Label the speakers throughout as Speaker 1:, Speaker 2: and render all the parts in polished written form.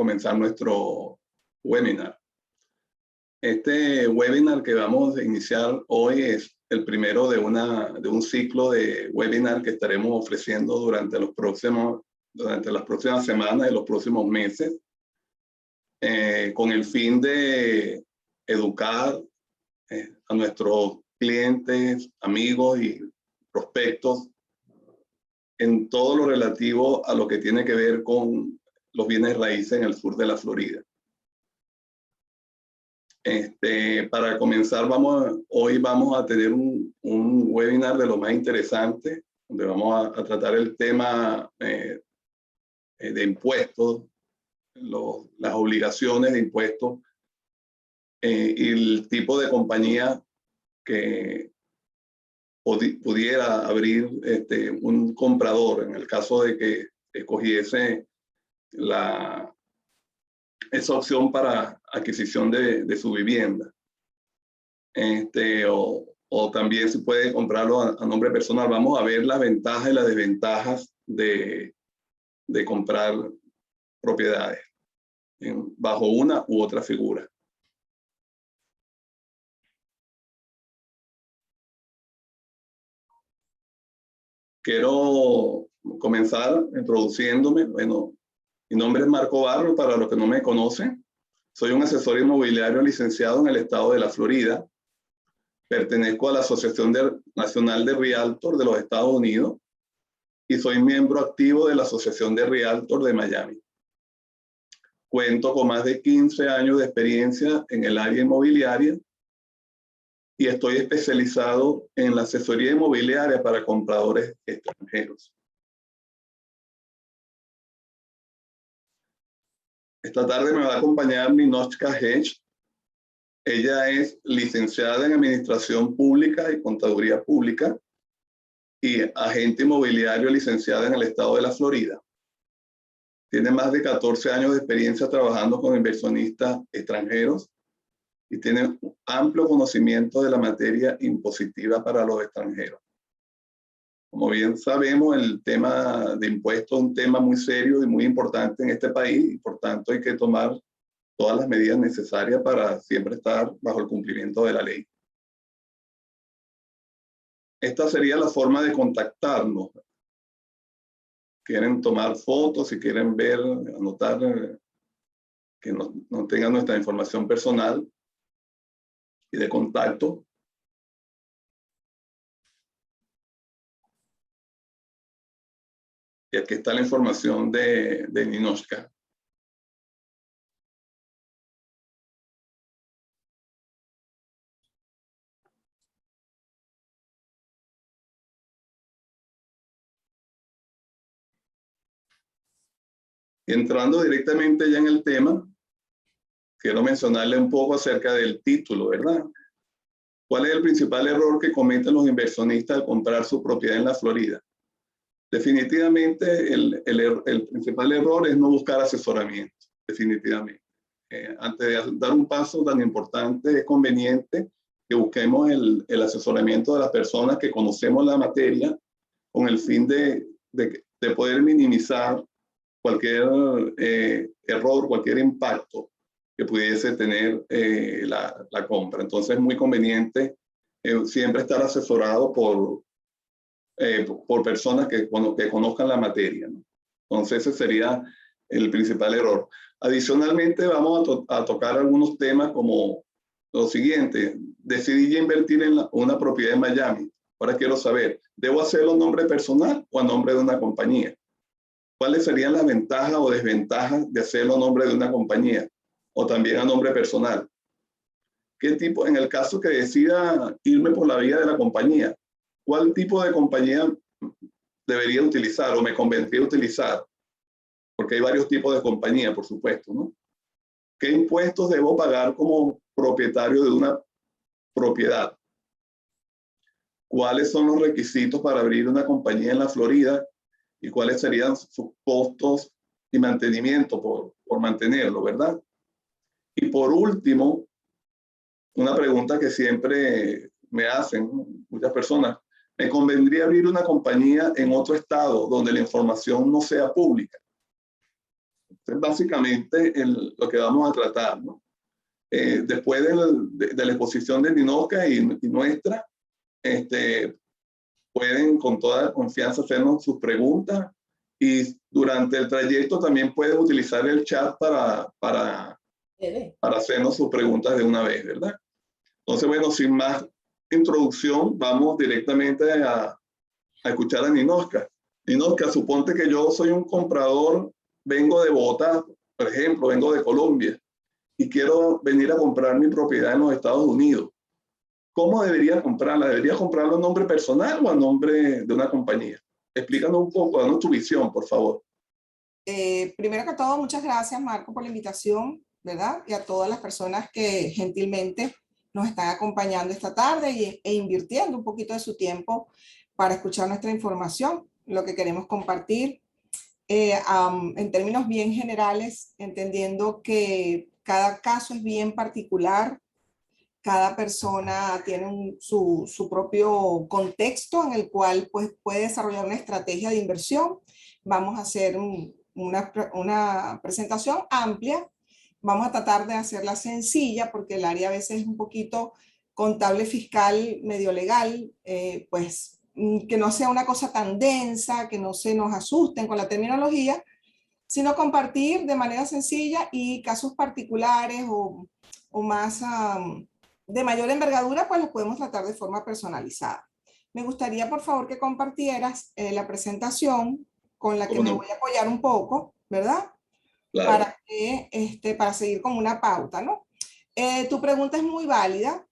Speaker 1: comenzar nuestro webinar. Este webinar que vamos a iniciar hoy es el primero de un ciclo de webinar que estaremos ofreciendo durante las próximas semanas y los próximos meses, con el fin de educar a nuestros clientes, amigos y prospectos en todo lo relativo a lo que tiene que ver con los bienes raíces en el sur de la Florida. Para comenzar, hoy vamos a tener un webinar de lo más interesante, donde vamos a tratar el tema de impuestos, las obligaciones de impuestos y el tipo de compañía que pudiera abrir un comprador en el caso de que escogiese esa opción para adquisición de su vivienda. O también se puede comprarlo a nombre personal. Vamos a ver las ventajas y las desventajas de comprar propiedades bajo una u otra figura. Quiero comenzar introduciéndome. Bueno, mi nombre es Marco Barro, para los que no me conocen. Soy un asesor inmobiliario licenciado en el estado de la Florida. Pertenezco a la Asociación Nacional de Realtor de los Estados Unidos y soy miembro activo de la Asociación de Realtor de Miami. Cuento con más de 15 años de experiencia en el área inmobiliaria y estoy especializado en la asesoría inmobiliaria para compradores extranjeros. Esta tarde me va a acompañar Ninochka Hedge. Ella es licenciada en Administración Pública y Contaduría Pública y agente inmobiliario licenciada en el estado de la Florida. Tiene más de 14 años de experiencia trabajando con inversionistas extranjeros y tiene un amplio conocimiento de la materia impositiva para los extranjeros. Como bien sabemos, el tema de impuestos es un tema muy serio y muy importante en este país y por tanto hay que tomar todas las medidas necesarias para siempre estar bajo el cumplimiento de la ley. Esta sería la forma de contactarnos. Quieren tomar fotos, si quieren ver, anotar, que no tengan nuestra información personal y de contacto. Y aquí está la información de Ninochka. Entrando directamente ya en el tema, quiero mencionarle un poco acerca del título, ¿verdad? ¿Cuál es el principal error que cometen los inversionistas al comprar su propiedad en la Florida? Definitivamente el principal error es no buscar asesoramiento, definitivamente. Antes de dar un paso tan importante, es conveniente que busquemos el asesoramiento de las personas que conocemos la materia con el fin de poder minimizar cualquier error, cualquier impacto que pudiese tener la compra. Entonces es muy conveniente siempre estar asesorado por personas que conozcan la materia, ¿no? Entonces ese sería el principal error. Adicionalmente vamos a tocar algunos temas como lo siguiente: decidí ya invertir en una propiedad en Miami. Ahora quiero saber, ¿debo hacerlo a nombre personal o a nombre de una compañía? ¿Cuáles serían las ventajas o desventajas de hacerlo a nombre de una compañía o también a nombre personal? ¿Qué tipo, en el caso que decida irme por la vía de la compañía, cuál tipo de compañía debería utilizar o me convendría utilizar? Porque hay varios tipos de compañía, por supuesto, ¿no? ¿Qué impuestos debo pagar como propietario de una propiedad? ¿Cuáles son los requisitos para abrir una compañía en la Florida? ¿Y cuáles serían sus costos y mantenimiento por mantenerlo, verdad? Y por último, una pregunta que siempre me hacen muchas personas: ¿me convendría abrir una compañía en otro estado donde la información no sea pública? Es básicamente lo que vamos a tratar, ¿no? Después de la exposición de Ninoca y nuestra, pueden con toda confianza hacernos sus preguntas, y durante el trayecto también pueden utilizar el chat para hacernos sus preguntas de una vez, ¿verdad? Entonces, bueno, sin más introducción, vamos directamente a escuchar a Ninoca. Ninoca, suponte que yo soy un comprador, vengo de Bogotá, por ejemplo, vengo de Colombia, y quiero venir a comprar mi propiedad en los Estados Unidos. ¿Cómo debería comprarla? ¿Debería comprarla a nombre personal o a nombre de una compañía? Explícanos un poco, danos tu visión, por favor.
Speaker 2: Primero que todo, muchas gracias, Marco, por la invitación, ¿verdad? Y a todas las personas que gentilmente nos están acompañando esta tarde e invirtiendo un poquito de su tiempo para escuchar nuestra información, lo que queremos compartir. En términos bien generales, entendiendo que cada caso es bien particular, cada persona tiene su propio contexto en el cual pues, puede desarrollar una estrategia de inversión. Vamos a hacer una presentación amplia. Vamos a tratar de hacerla sencilla porque el área a veces es un poquito contable, fiscal, medio legal, pues que no sea una cosa tan densa, que no se nos asusten con la terminología, sino compartir de manera sencilla y casos particulares o más de mayor envergadura, pues los podemos tratar de forma personalizada. Me gustaría, por favor, que compartieras la presentación con la que me voy a apoyar un poco, ¿verdad?
Speaker 1: Claro.
Speaker 2: Para seguir como una pauta, ¿no? Tu pregunta es muy válida,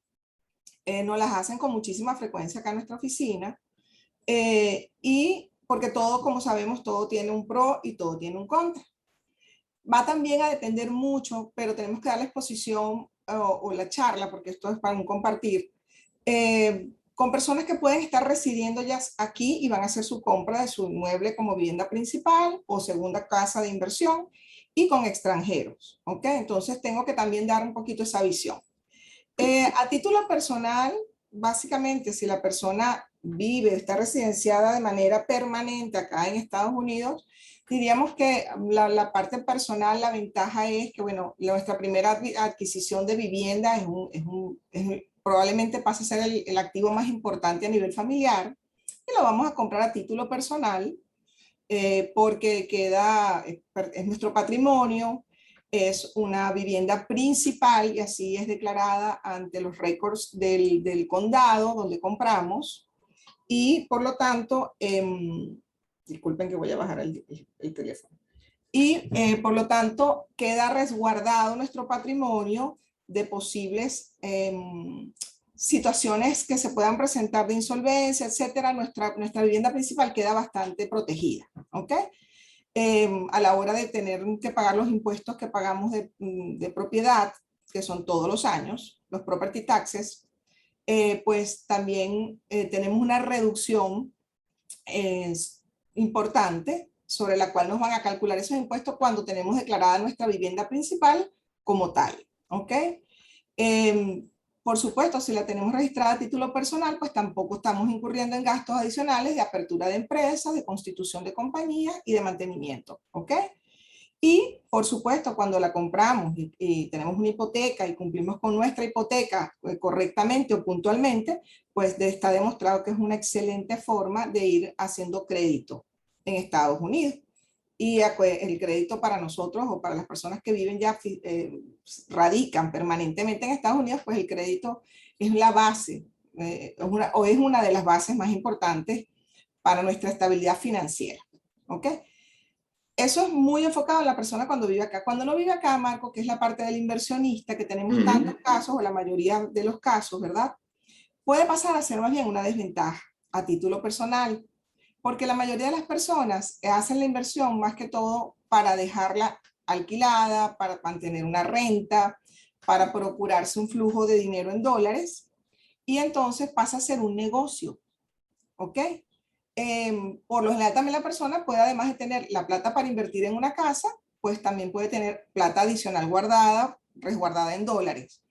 Speaker 2: nos las hacen con muchísima frecuencia acá en nuestra oficina, y porque todo, como sabemos, todo tiene un pro y todo tiene un contra. Va también a depender mucho, pero tenemos que dar la exposición o la charla, porque esto es para un compartir, con personas que pueden estar residiendo ya aquí y van a hacer su compra de su inmueble como vivienda principal o segunda casa de inversión, y con extranjeros, ¿ok? Entonces tengo que también dar un poquito esa visión. A título personal, básicamente, si la persona vive, está residenciada de manera permanente acá en Estados Unidos, diríamos que la parte personal, la ventaja es que, bueno, nuestra primera adquisición de vivienda probablemente pasa a ser el activo más importante a nivel familiar, y lo vamos a comprar a título personal, porque es nuestro patrimonio, es una vivienda principal y así es declarada ante los récords del condado donde compramos, y por lo tanto, disculpen que voy a bajar el teléfono, y por lo tanto queda resguardado nuestro patrimonio de posibles situaciones que se puedan presentar de insolvencia, etcétera. Nuestra vivienda principal queda bastante protegida, ¿ok? A la hora de tener que pagar los impuestos que pagamos de propiedad, que son todos los años, los property taxes, pues también tenemos una reducción importante sobre la cual nos van a calcular esos impuestos cuando tenemos declarada nuestra vivienda principal como tal, ¿ok? Por supuesto, si la tenemos registrada a título personal, pues tampoco estamos incurriendo en gastos adicionales de apertura de empresas, de constitución de compañías y de mantenimiento, ¿ok? Y, por supuesto, cuando la compramos y tenemos una hipoteca y cumplimos con nuestra hipoteca correctamente o puntualmente, pues está demostrado que es una excelente forma de ir haciendo crédito en Estados Unidos. Y el crédito para nosotros o para las personas que viven ya, radican permanentemente en Estados Unidos, pues el crédito es la base, es una de las bases más importantes para nuestra estabilidad financiera, ¿ok? Eso es muy enfocado en la persona cuando vive acá. Cuando no vive acá, Marco, que es la parte del inversionista, que tenemos tantos casos, o la mayoría de los casos, ¿verdad? Puede pasar a ser más bien una desventaja a título personal, porque la mayoría de las personas hacen la inversión más que todo para dejarla alquilada, para mantener una renta, para procurarse un flujo de dinero en dólares, y entonces pasa a ser un negocio, ¿ok? Por lo general también la persona puede, además de tener la plata para invertir en una casa, pues también puede tener plata adicional guardada, resguardada en dólares.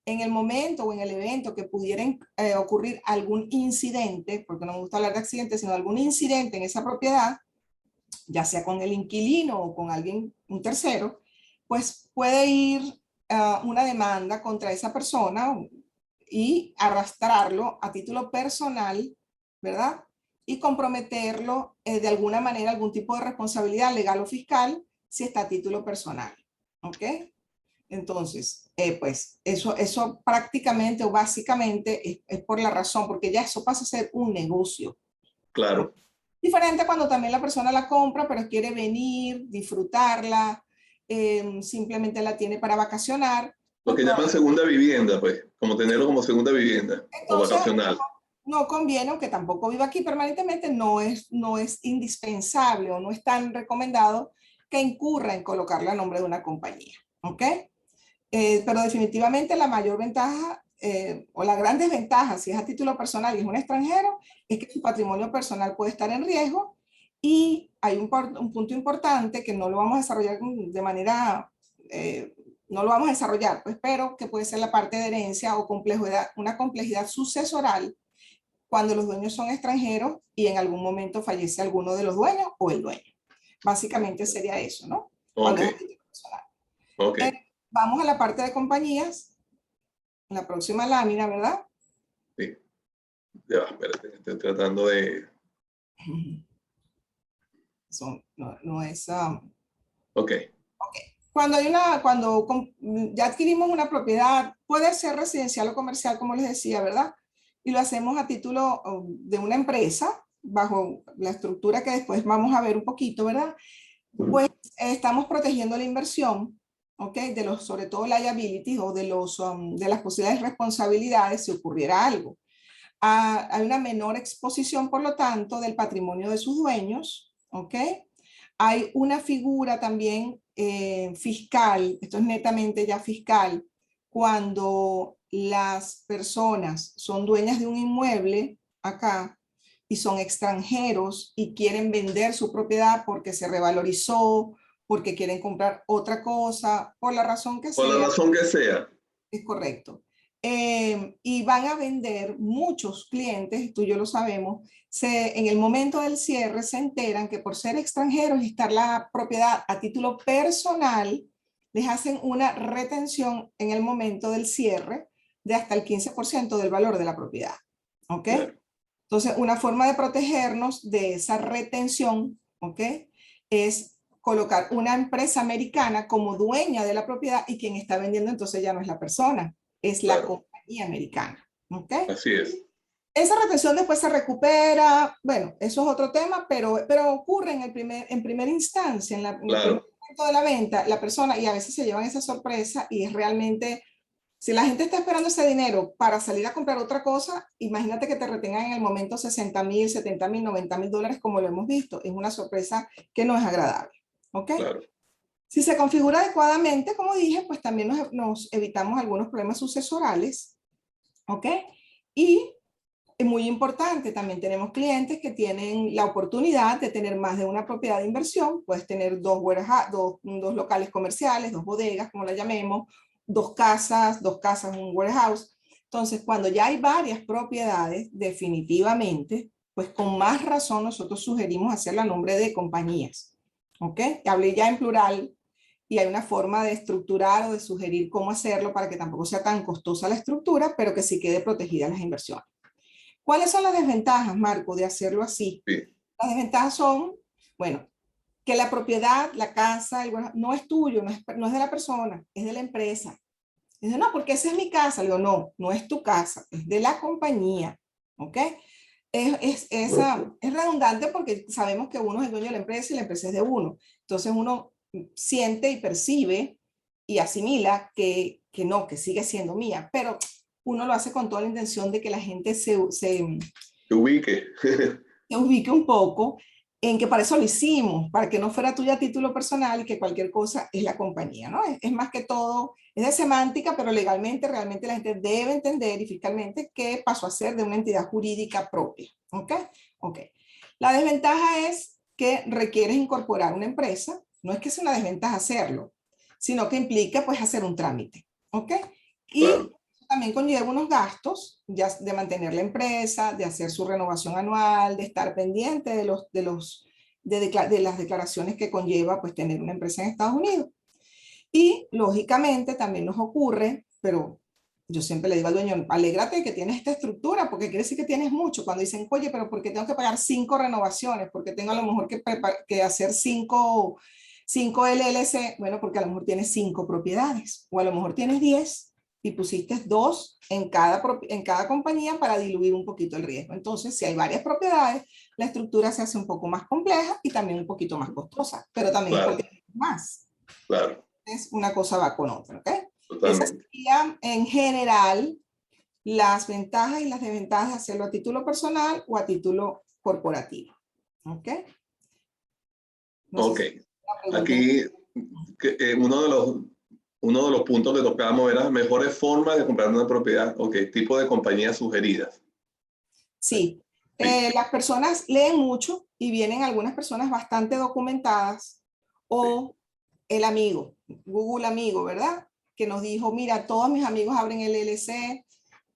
Speaker 2: En el momento o en el evento que pudiera ocurrir algún incidente, porque no me gusta hablar de accidentes, sino algún incidente en esa propiedad, ya sea con el inquilino o con alguien, un tercero, pues puede ir una demanda contra esa persona y arrastrarlo a título personal, ¿verdad? Y comprometerlo de alguna manera, algún tipo de responsabilidad legal o fiscal, si está a título personal, ¿ok? Entonces, pues eso prácticamente o básicamente es por la razón, porque ya eso pasa a ser un negocio.
Speaker 1: Claro.
Speaker 2: Diferente cuando también la persona la compra, pero quiere venir, disfrutarla, simplemente la tiene para vacacionar.
Speaker 1: Lo
Speaker 2: Pues
Speaker 1: que llaman segunda vivienda, pues, como tenerlo como segunda vivienda o
Speaker 2: entonces,
Speaker 1: vacacional.
Speaker 2: no conviene, aunque tampoco viva aquí permanentemente, no es indispensable o no es tan recomendado que incurra en colocarla a nombre de una compañía. ¿Ok? Pero definitivamente la mayor ventaja o la gran desventaja, si es a título personal y es un extranjero, es que su patrimonio personal puede estar en riesgo y hay un punto importante que no lo vamos a desarrollar de manera, no lo vamos a desarrollar, pues, pero que puede ser la parte de herencia o complejidad, una complejidad sucesoral cuando los dueños son extranjeros y en algún momento fallece alguno de los dueños o el dueño. Básicamente sería eso, ¿no? Cuando es a título personal.
Speaker 1: Ok.
Speaker 2: Vamos a la parte de compañías, la próxima lámina, ¿verdad?
Speaker 1: Sí. Ya, espérate, estoy tratando de...
Speaker 2: No es...
Speaker 1: Ok.
Speaker 2: Cuando ya adquirimos una propiedad, puede ser residencial o comercial, como les decía, ¿verdad? Y lo hacemos a título de una empresa, bajo la estructura que después vamos a ver un poquito, ¿verdad? Pues estamos protegiendo la inversión, ¿ok? Sobre todo liabilities o de las posibles responsabilidades si ocurriera algo. Hay una menor exposición, por lo tanto, del patrimonio de sus dueños, ¿ok? Hay una figura también fiscal, esto es netamente ya fiscal, cuando las personas son dueñas de un inmueble acá y son extranjeros y quieren vender su propiedad porque se revalorizó, porque quieren comprar otra cosa, por la razón que
Speaker 1: Por la
Speaker 2: sea.
Speaker 1: razón que sea.
Speaker 2: Es correcto. Y van a vender muchos clientes, tú y yo lo sabemos, en el momento del cierre se enteran que por ser extranjeros y estar la propiedad a título personal, les hacen una retención en el momento del cierre de hasta el 15% del valor de la propiedad. ¿Ok?
Speaker 1: Claro.
Speaker 2: Entonces, una forma de protegernos de esa retención, ¿ok? Es colocar una empresa americana como dueña de la propiedad y quien está vendiendo entonces ya no es la persona, es la
Speaker 1: Claro.
Speaker 2: compañía americana. ¿Ok?
Speaker 1: Así es.
Speaker 2: Esa retención después se recupera, bueno, eso es otro tema, pero ocurre en primera instancia, en el primer
Speaker 1: Claro.
Speaker 2: momento de la venta, la persona, y a veces se llevan esa sorpresa y es realmente, si la gente está esperando ese dinero para salir a comprar otra cosa, imagínate que te retengan en el momento 60,000, 70,000, 90,000 dólares como lo hemos visto, es una sorpresa que no es agradable. ¿Ok?
Speaker 1: Claro.
Speaker 2: Si se configura adecuadamente, como dije, pues también nos evitamos algunos problemas sucesorales. ¿Ok? Y es muy importante, también tenemos clientes que tienen la oportunidad de tener más de una propiedad de inversión. Puedes tener dos locales comerciales, dos bodegas, como la llamemos, dos casas, un warehouse. Entonces, cuando ya hay varias propiedades, definitivamente, pues con más razón nosotros sugerimos hacerlo a nombre de compañías. ¿Ok? Hablé ya en plural y hay una forma de estructurar o de sugerir cómo hacerlo para que tampoco sea tan costosa la estructura, pero que sí quede protegida las inversiones. ¿Cuáles son las desventajas, Marco, de hacerlo así?
Speaker 1: Sí.
Speaker 2: Las desventajas son, bueno, que la propiedad, la casa, no es tuyo, no es de la persona, es de la empresa. Dice, no, porque esa es mi casa. Le digo, no, no es tu casa, es de la compañía. ¿Ok? Es redundante porque sabemos que uno es el dueño de la empresa y la empresa es de uno. Entonces uno siente y percibe y asimila que no, que sigue siendo mía, pero uno lo hace con toda la intención de que la gente se
Speaker 1: Que ubique.
Speaker 2: ubique un poco en que para eso lo hicimos, para que no fuera tuya a título personal y que cualquier cosa es la compañía, ¿no? Es más que todo, es de semántica, pero legalmente, realmente la gente debe entender y fiscalmente que pasó a ser de una entidad jurídica propia, ¿ok? Ok. La desventaja es que requieres incorporar una empresa, no es que sea una desventaja hacerlo, sino que implica pues hacer un trámite, ¿ok? Y
Speaker 1: Claro.
Speaker 2: también conlleva unos gastos ya de mantener la empresa, de hacer su renovación anual, de estar pendiente de las declaraciones que conlleva pues tener una empresa en Estados Unidos. Y lógicamente también nos ocurre, pero yo siempre le digo al dueño, alégrate que tienes esta estructura, porque quiere decir que tienes mucho. Cuando dicen, oye, pero ¿por qué tengo que pagar 5 renovaciones? ¿Porque tengo a lo mejor que hacer 5 LLC? Bueno, porque a lo mejor tienes 5 propiedades, o a lo mejor tienes 10 y pusiste 2 en cada compañía para diluir un poquito el riesgo. Entonces, si hay varias propiedades, la estructura se hace un poco más compleja y también un poquito más costosa, pero también
Speaker 1: Claro,
Speaker 2: es porque tienes más.
Speaker 1: claro,
Speaker 2: Una cosa va con otra, ¿ok? Esas
Speaker 1: totalmente.
Speaker 2: serían en general las ventajas y las desventajas de hacerlo a título personal o a título corporativo, ¿ok? No sé
Speaker 1: Ok,
Speaker 2: si la pregunta es...
Speaker 1: aquí uno de los puntos que tocábamos era mejores formas de comprar una propiedad, ok, tipo de compañías sugeridas.
Speaker 2: Sí,
Speaker 1: Sí,
Speaker 2: las personas leen mucho y vienen algunas personas bastante documentadas
Speaker 1: sí,
Speaker 2: o el amigo, Google amigo, ¿verdad? Que nos dijo, mira, todos mis amigos abren el LLC,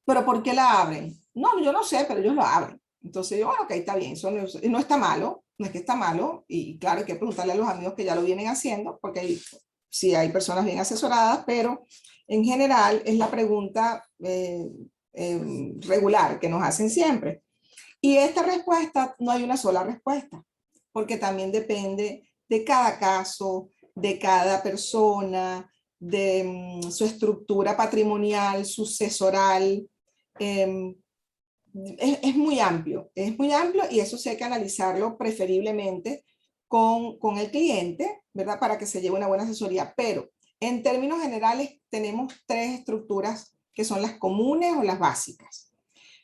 Speaker 2: pero ¿por qué la abren? No, yo no sé, pero ellos lo abren. Entonces yo, bueno, ok, está bien, eso no está malo, no es que está malo, y claro, hay que preguntarle a los amigos que ya lo vienen haciendo, porque sí hay personas bien asesoradas, pero en general es la pregunta regular que nos hacen siempre. Y esta respuesta, no hay una sola respuesta, porque también depende de cada caso, de cada persona, de su estructura patrimonial, sucesoral. Eh, es muy amplio y eso sí hay que analizarlo preferiblemente con el cliente, ¿verdad? Para que se lleve una buena asesoría. Pero en términos generales tenemos 3 estructuras que son las comunes o las básicas.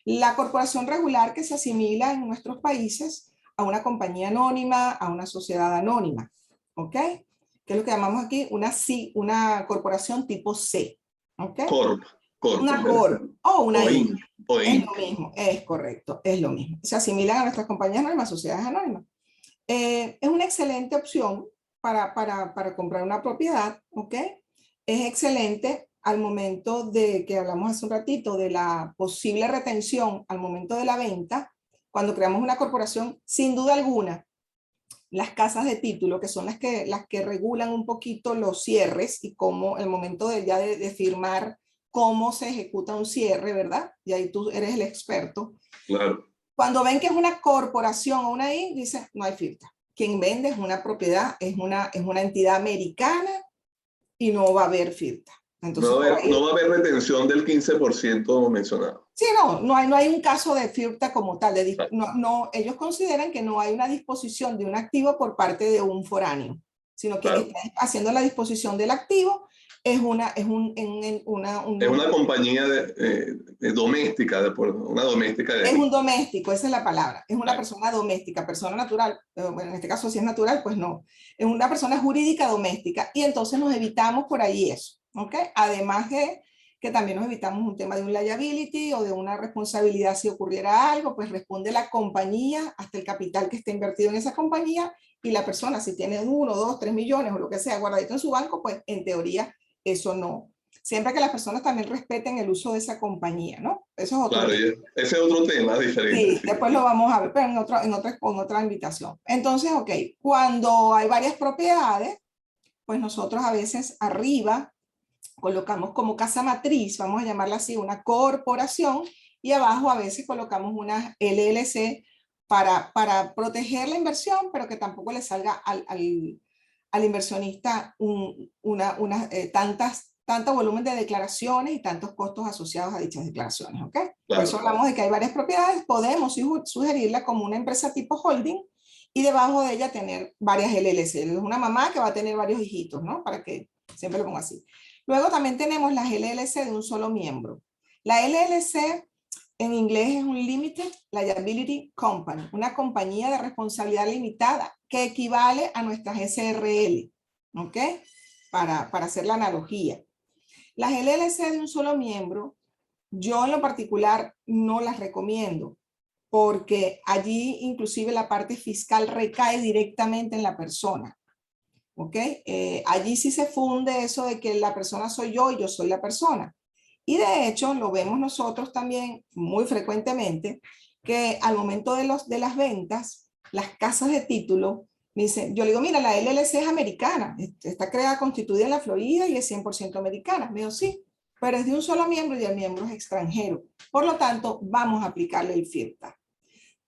Speaker 2: La corporación regular, que se asimila en nuestros países a una compañía anónima, a una sociedad anónima, ¿ok? Que es lo que llamamos aquí una corporación tipo C, ¿ok?
Speaker 1: Corp, Corp,
Speaker 2: Una corp o una
Speaker 1: o
Speaker 2: Inc.
Speaker 1: Inc, o
Speaker 2: Es lo
Speaker 1: Inc.
Speaker 2: mismo, es correcto, es lo mismo. Se asimilan a nuestras compañías anónimas, sociedades anónimas. Es una excelente opción para comprar una propiedad, ¿ok? Es excelente al momento de que hablamos hace un ratito de la posible retención al momento de la venta. Cuando creamos una corporación, sin duda alguna, las casas de título, que son las que regulan un poquito los cierres y cómo el momento de firmar, cómo se ejecuta un cierre, ¿verdad? Y ahí tú eres el experto.
Speaker 1: Claro.
Speaker 2: Cuando ven que es una corporación o una I, dicen, no hay firta. Quien vende es una propiedad, es una entidad americana y no va a haber firta. Entonces, por ahí,
Speaker 1: No va a haber retención del 15% mencionado.
Speaker 2: sí, no hay un caso de firta como tal. Ellos consideran que no hay una disposición de un activo por parte de un foráneo, sino que
Speaker 1: Claro.
Speaker 2: está haciendo la disposición del activo es
Speaker 1: Es una compañía doméstica, una doméstica de
Speaker 2: es
Speaker 1: aquí.
Speaker 2: un doméstico, esa es la palabra. Es una
Speaker 1: Claro,
Speaker 2: persona doméstica, persona natural. Bueno, en este caso, si es natural, pues no. Es una persona jurídica doméstica y entonces nos evitamos por ahí eso. ¿Ok? Además de que también nos evitamos un tema de un liability o de una responsabilidad si ocurriera algo, pues responde la compañía hasta el capital que esté invertido en esa compañía y la persona, si tiene 1, 2, 3 millones o lo que sea guardadito en su banco, pues en teoría eso no. Siempre que las personas también respeten el uso de esa compañía, ¿no? Eso es otro
Speaker 1: claro,
Speaker 2: tema.
Speaker 1: ese es otro tema diferente.
Speaker 2: Sí,
Speaker 1: Sí.
Speaker 2: después lo vamos a ver, pero con otra invitación. Entonces, ok, cuando hay varias propiedades, pues nosotros a veces arriba colocamos como casa matriz, vamos a llamarla así, una corporación, y abajo a veces colocamos una LLC para proteger la inversión, pero que tampoco le salga al inversionista tanto volumen de declaraciones y tantos costos asociados a dichas declaraciones, ¿ok? Por eso
Speaker 1: Claro,
Speaker 2: hablamos de que hay varias propiedades, podemos sugerirla como una empresa tipo holding y debajo de ella tener varias LLC. Es una mamá que va a tener varios hijitos, ¿no? Para que siempre lo pongo así. Luego también tenemos las LLC de un solo miembro. La LLC en inglés es un Limited Liability Company, una compañía de responsabilidad limitada que equivale a nuestras SRL, ¿ok? Para hacer la analogía. Las LLC de un solo miembro, yo en lo particular no las recomiendo porque allí inclusive la parte fiscal recae directamente en la persona. ¿Ok? Allí sí se funde eso de que la persona soy yo y yo soy la persona. Y de hecho lo vemos nosotros también muy frecuentemente que al momento de las ventas, las casas de título Me dice, yo le digo, mira, la LLC es americana, está creada, constituida en la Florida y es 100% americana. Me dijo, sí, pero es de un solo miembro y el miembro es extranjero. Por lo tanto, vamos a aplicarle el FIRTA.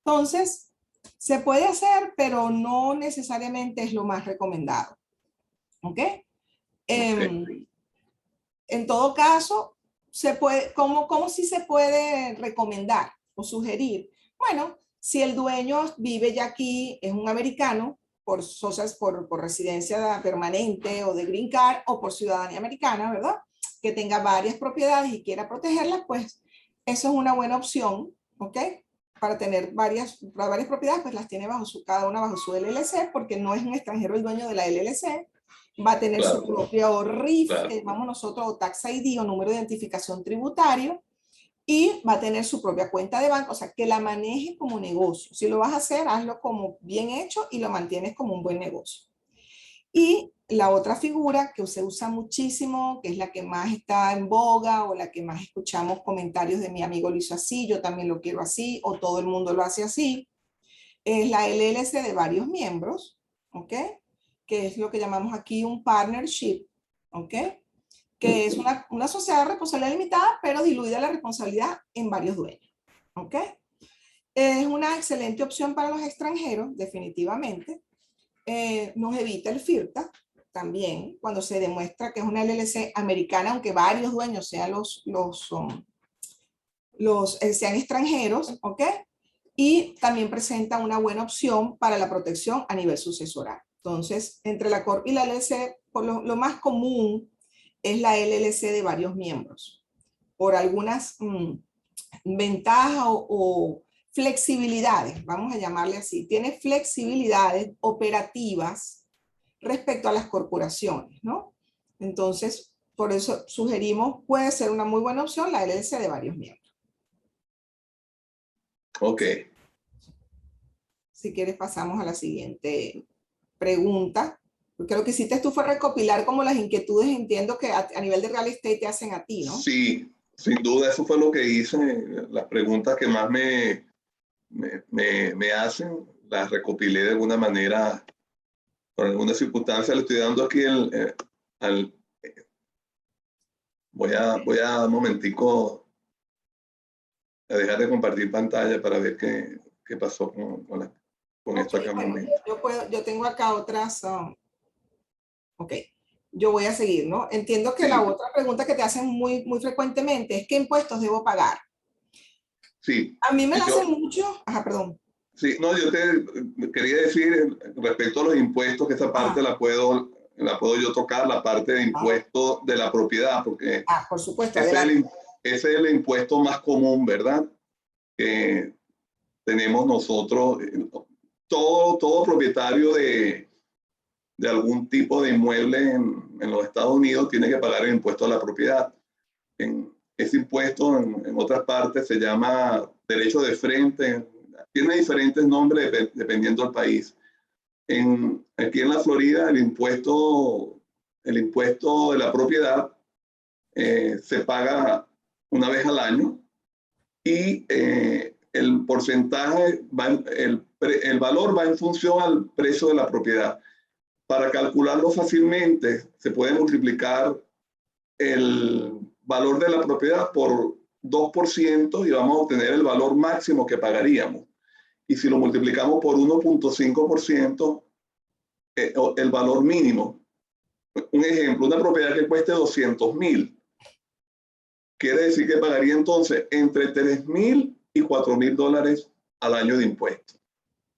Speaker 2: Entonces, se puede hacer, pero no necesariamente es lo más recomendado. ¿Ok? En todo caso, se puede, ¿cómo sí se puede recomendar o sugerir? Bueno, si el dueño vive ya aquí, es un americano, por residencia permanente o de green card o por ciudadanía americana, ¿verdad? Que tenga varias propiedades y quiera protegerlas, pues eso es una buena opción, ¿ok? Para tener varias propiedades, pues las tiene cada una bajo su LLC, porque no es un extranjero el dueño de la LLC, va a tener su propio RIF, que llamamos nosotros, o Tax ID, o número de identificación tributario, y va a tener su propia cuenta de banco, o sea, que la maneje como negocio. Si lo vas a hacer, hazlo como bien hecho y lo mantienes como un buen negocio. Y la otra figura que se usa muchísimo, que es la que más está en boga o la que más escuchamos comentarios de mi amigo lo hizo así, yo también lo quiero así, o todo el mundo lo hace así, es la LLC de varios miembros, ¿ok? Que es lo que llamamos aquí un partnership, ¿ok? Que es una sociedad de responsabilidad limitada, pero diluida la responsabilidad en varios dueños, ¿ok? Es una excelente opción para los extranjeros, definitivamente. Nos evita el FIRTA también, cuando se demuestra que es una LLC americana, aunque varios dueños sean sean extranjeros, ¿ok? Y también presenta una buena opción para la protección a nivel sucesoral. Entonces, entre la Corp y la LLC, por lo más común es la LLC de varios miembros, por algunas ventajas o flexibilidades, vamos a llamarle así. Tiene flexibilidades operativas respecto a las corporaciones, ¿no? Entonces, por eso sugerimos, puede ser una muy buena opción la LLC de varios miembros.
Speaker 1: Ok.
Speaker 2: Si quieres, pasamos a la siguiente pregunta. Porque lo que hiciste tú fue recopilar como las inquietudes, entiendo que a nivel de real estate te hacen a ti, ¿no?
Speaker 1: Sí, sin duda eso fue lo que hice. Las preguntas que más me hacen, las recopilé de alguna manera, por alguna circunstancia. Le estoy dando aquí voy a un momentico a dejar de compartir pantalla para ver qué pasó con esto acá un momento.
Speaker 2: Yo tengo acá otras. Ok, yo voy a seguir, ¿no? Entiendo que
Speaker 1: sí.
Speaker 2: La otra pregunta que te hacen muy frecuentemente es ¿qué impuestos debo pagar?
Speaker 1: Sí.
Speaker 2: A mí me la hacen mucho. Ajá, perdón.
Speaker 1: Sí, no, yo te quería decir respecto a los impuestos, que esa parte la puedo yo tocar, la parte de impuesto de la propiedad, porque
Speaker 2: por supuesto,
Speaker 1: ese es el impuesto más común, ¿verdad? Que tenemos nosotros. Todo propietario de algún tipo de inmueble en los Estados Unidos tiene que pagar el impuesto a la propiedad. Ese impuesto en otras partes se llama derecho de frente, tiene diferentes nombres dependiendo del país. Aquí en la Florida el impuesto de la propiedad se paga una vez al año y el porcentaje, el valor va en función al precio de la propiedad. Para calcularlo fácilmente se puede multiplicar el valor de la propiedad por 2% y vamos a obtener el valor máximo que pagaríamos. Y si lo multiplicamos por 1.5%, el valor mínimo. Un ejemplo, una propiedad que cueste 200,000, quiere decir que pagaría entonces entre 3,000 y 4,000 dólares al año de impuesto.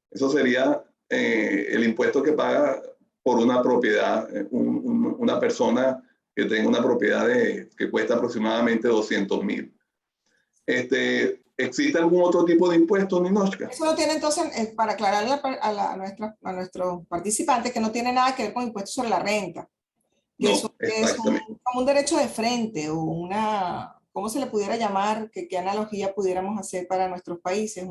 Speaker 1: Eso sería el impuesto que paga por una propiedad, una persona que tenga una propiedad que cuesta aproximadamente 200,000. ¿Existe algún otro tipo de impuesto, Ninochka?
Speaker 2: Eso no tiene entonces, para aclararle a nuestros participantes, que no tiene nada que ver con impuestos sobre la renta. Que
Speaker 1: No,
Speaker 2: eso es como un derecho de frente o una, ¿cómo se le pudiera llamar? ¿Qué analogía pudiéramos hacer para nuestros países?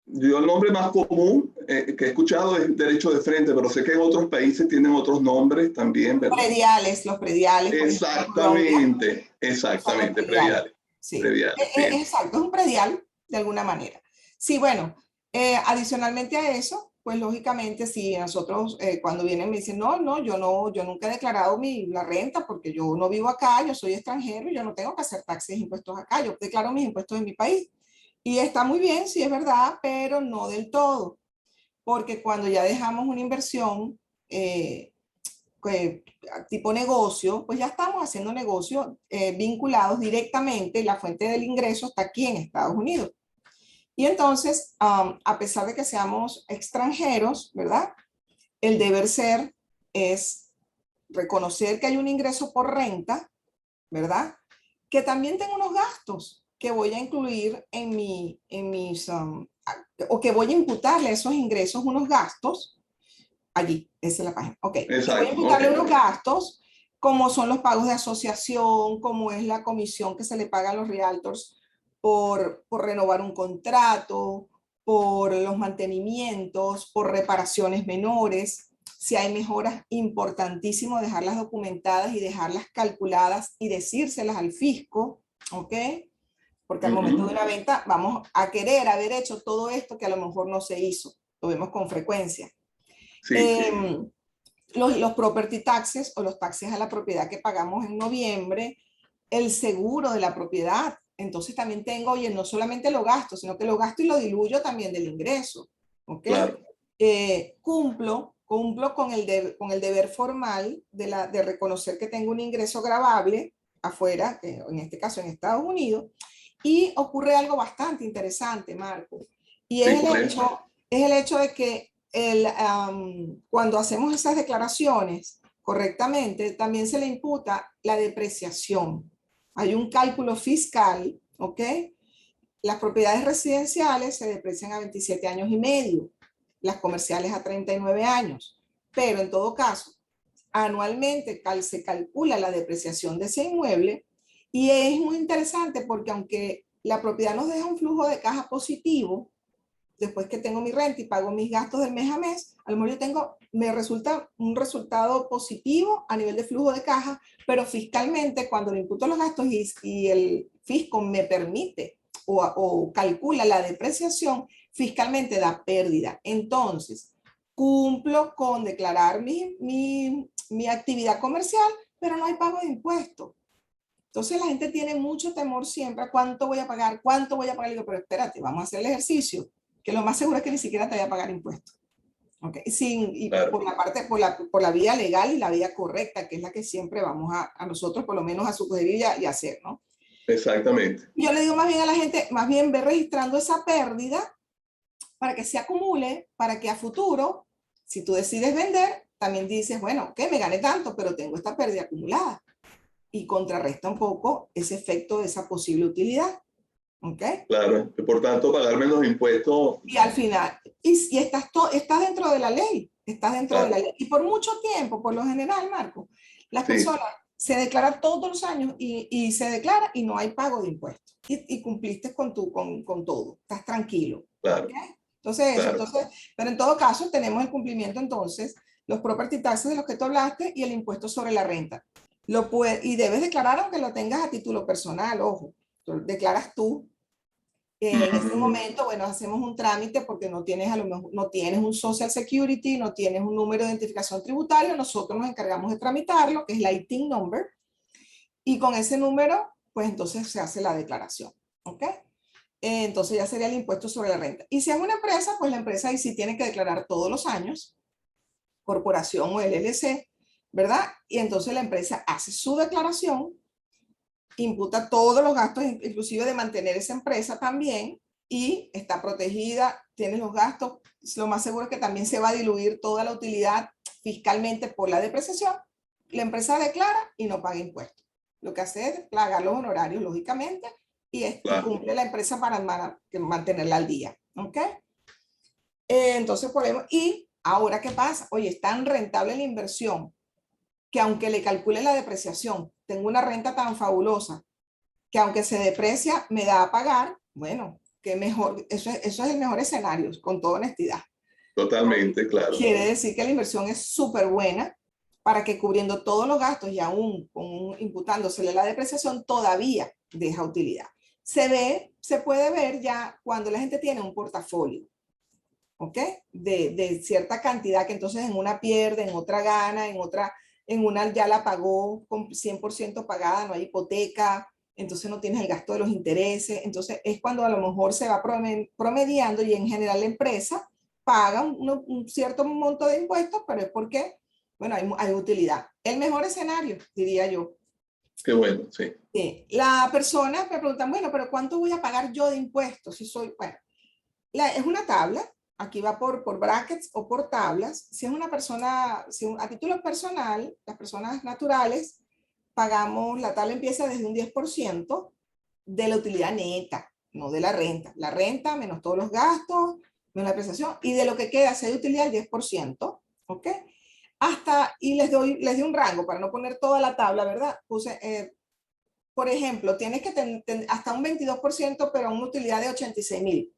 Speaker 1: Yo el nombre más común que he escuchado es derecho de frente, pero sé que en otros países tienen otros nombres también, ¿verdad?
Speaker 2: Los prediales.
Speaker 1: Exactamente, prediales.
Speaker 2: Sí,
Speaker 1: prediales,
Speaker 2: exacto, es un predial de alguna manera. Sí, bueno, adicionalmente a eso, pues lógicamente si nosotros cuando vienen me dicen, no, yo nunca he declarado la renta porque yo no vivo acá, yo soy extranjero y yo no tengo que hacer taxes e impuestos acá, yo declaro mis impuestos en mi país. Y está muy bien, sí es verdad, pero no del todo, porque cuando ya dejamos una inversión tipo negocio, pues ya estamos haciendo negocios vinculados directamente, la fuente del ingreso está aquí en Estados Unidos. Y entonces, a pesar de que seamos extranjeros, ¿verdad? El deber ser es reconocer que hay un ingreso por renta, ¿verdad? Que también tengo unos gastos que voy a incluir en mis, o que voy a imputarle a esos ingresos unos gastos. Allí, esa es la página. Ok, que voy a
Speaker 1: Exacto,
Speaker 2: imputarle
Speaker 1: ok.
Speaker 2: unos gastos, como son los pagos de asociación, como es la comisión que se le paga a los realtors por renovar un contrato, por los mantenimientos, por reparaciones menores. Si hay mejoras, importantísimo dejarlas documentadas y dejarlas calculadas y decírselas al fisco, ¿ok? Porque al momento de una venta vamos a querer haber hecho todo esto que a lo mejor no se hizo. Lo vemos con frecuencia.
Speaker 1: Sí,
Speaker 2: Los property taxes o los taxes a la propiedad que pagamos en noviembre, el seguro de la propiedad. Entonces también tengo, oye, no solamente lo gasto, sino que lo gasto y lo diluyo también del ingreso. ¿Ok?
Speaker 1: claro.
Speaker 2: Cumplo con el deber formal de reconocer que tengo un ingreso gravable afuera, en este caso en Estados Unidos, y ocurre algo bastante interesante, Marco, y
Speaker 1: Sí,
Speaker 2: es
Speaker 1: ¿cuál es?
Speaker 2: el hecho de que cuando hacemos esas declaraciones correctamente, también se le imputa la depreciación. Hay un cálculo fiscal, ¿ok? Las propiedades residenciales se deprecian a 27 años y medio, las comerciales a 39 años, pero en todo caso, anualmente se calcula la depreciación de ese inmueble y es muy interesante porque aunque la propiedad nos deja un flujo de caja positivo, después que tengo mi renta y pago mis gastos del mes a mes, a lo mejor me resulta un resultado positivo a nivel de flujo de caja, pero fiscalmente cuando le imputo los gastos y el fisco me permite o calcula la depreciación, fiscalmente da pérdida. Entonces, cumplo con declarar mi actividad comercial, pero no hay pago de impuestos. Entonces la gente tiene mucho temor siempre a cuánto voy a pagar, cuánto voy a pagar. Digo, pero espérate, vamos a hacer el ejercicio, que lo más seguro es que ni siquiera te vaya a pagar impuestos. ¿Okay? Y
Speaker 1: Claro,
Speaker 2: por la parte, por la vía legal y la vía correcta, que es la que siempre vamos a nosotros por lo menos a sugerir y hacer, ¿no?
Speaker 1: exactamente.
Speaker 2: Yo le digo más bien a la gente, más bien ve registrando esa pérdida para que se acumule, para que a futuro, si tú decides vender, también dices, bueno, que me gané tanto, pero tengo esta pérdida acumulada. Y contrarresta un poco ese efecto de esa posible utilidad. ¿Ok?
Speaker 1: Claro, por tanto, pagar menos impuestos,
Speaker 2: Y al final, y estás dentro de la ley, estás dentro de la
Speaker 1: claro,
Speaker 2: ley. Y por mucho tiempo, por lo general, Marco, las
Speaker 1: sí,
Speaker 2: personas se declaran todos los años y se declara y no hay pago de impuestos. Y cumpliste con todo, estás tranquilo. ¿Ok?
Speaker 1: claro,
Speaker 2: Entonces,
Speaker 1: claro.
Speaker 2: pero en todo caso tenemos el cumplimiento entonces, los property taxes de los que tú hablaste y el impuesto sobre la renta. Y debes declarar aunque lo tengas a título personal, ojo, declaras tú. En este
Speaker 1: Mm,
Speaker 2: momento, bueno, hacemos un trámite porque no tienes a lo mejor, no tienes un Social Security, no tienes un número de identificación tributario, nosotros nos encargamos de tramitarlo, que es la ITIN number, y con ese número, pues entonces se hace la declaración, ¿ok? Entonces ya sería el impuesto sobre la renta. Y si es una empresa, pues la empresa ahí sí tiene que declarar todos los años, corporación o LLC, ¿verdad? Y entonces la empresa hace su declaración, imputa todos los gastos, inclusive de mantener esa empresa también, y está protegida, tiene los gastos. Lo más seguro es que también se va a diluir toda la utilidad fiscalmente por la depreciación. La empresa declara y no paga impuestos. Lo que hace es pagar los honorarios, lógicamente, y
Speaker 1: claro,
Speaker 2: cumple la empresa para mantenerla al día. ¿Ok? Entonces podemos, y ahora, ¿qué pasa? Oye, es tan rentable la inversión que aunque le calcule la depreciación, tengo una renta tan fabulosa que aunque se deprecia, me da a pagar, bueno, que mejor, eso es el mejor escenario, con toda honestidad.
Speaker 1: totalmente, claro.
Speaker 2: Quiere decir que la inversión es súper buena para que cubriendo todos los gastos y aún imputándosele la depreciación, todavía deja utilidad. Se puede ver ya cuando la gente tiene un portafolio. ¿ok? De cierta cantidad que entonces en una pierde, en otra gana, en una ya la pagó con 100% pagada, no hay hipoteca, entonces no tienes el gasto de los intereses, entonces es cuando a lo mejor se va promediando y en general la empresa paga un cierto monto de impuestos, pero es porque, bueno, hay utilidad. El mejor escenario, diría yo.
Speaker 1: Qué bueno, sí.
Speaker 2: Sí. La persona me pregunta, bueno, pero ¿cuánto voy a pagar yo de impuestos? Si soy, bueno, es una tabla, aquí va por brackets o por tablas. Si es una persona, a título personal, las personas naturales, pagamos, la tabla empieza desde un 10% de la utilidad neta, no de la renta. La renta menos todos los gastos, menos la prestación, y de lo que queda, si hay utilidad, el 10%, ¿ok? Hasta, y les doy un rango para no poner toda la tabla, ¿verdad? Puse, por ejemplo, tienes que tener hasta un 22%, pero una utilidad de 86,000.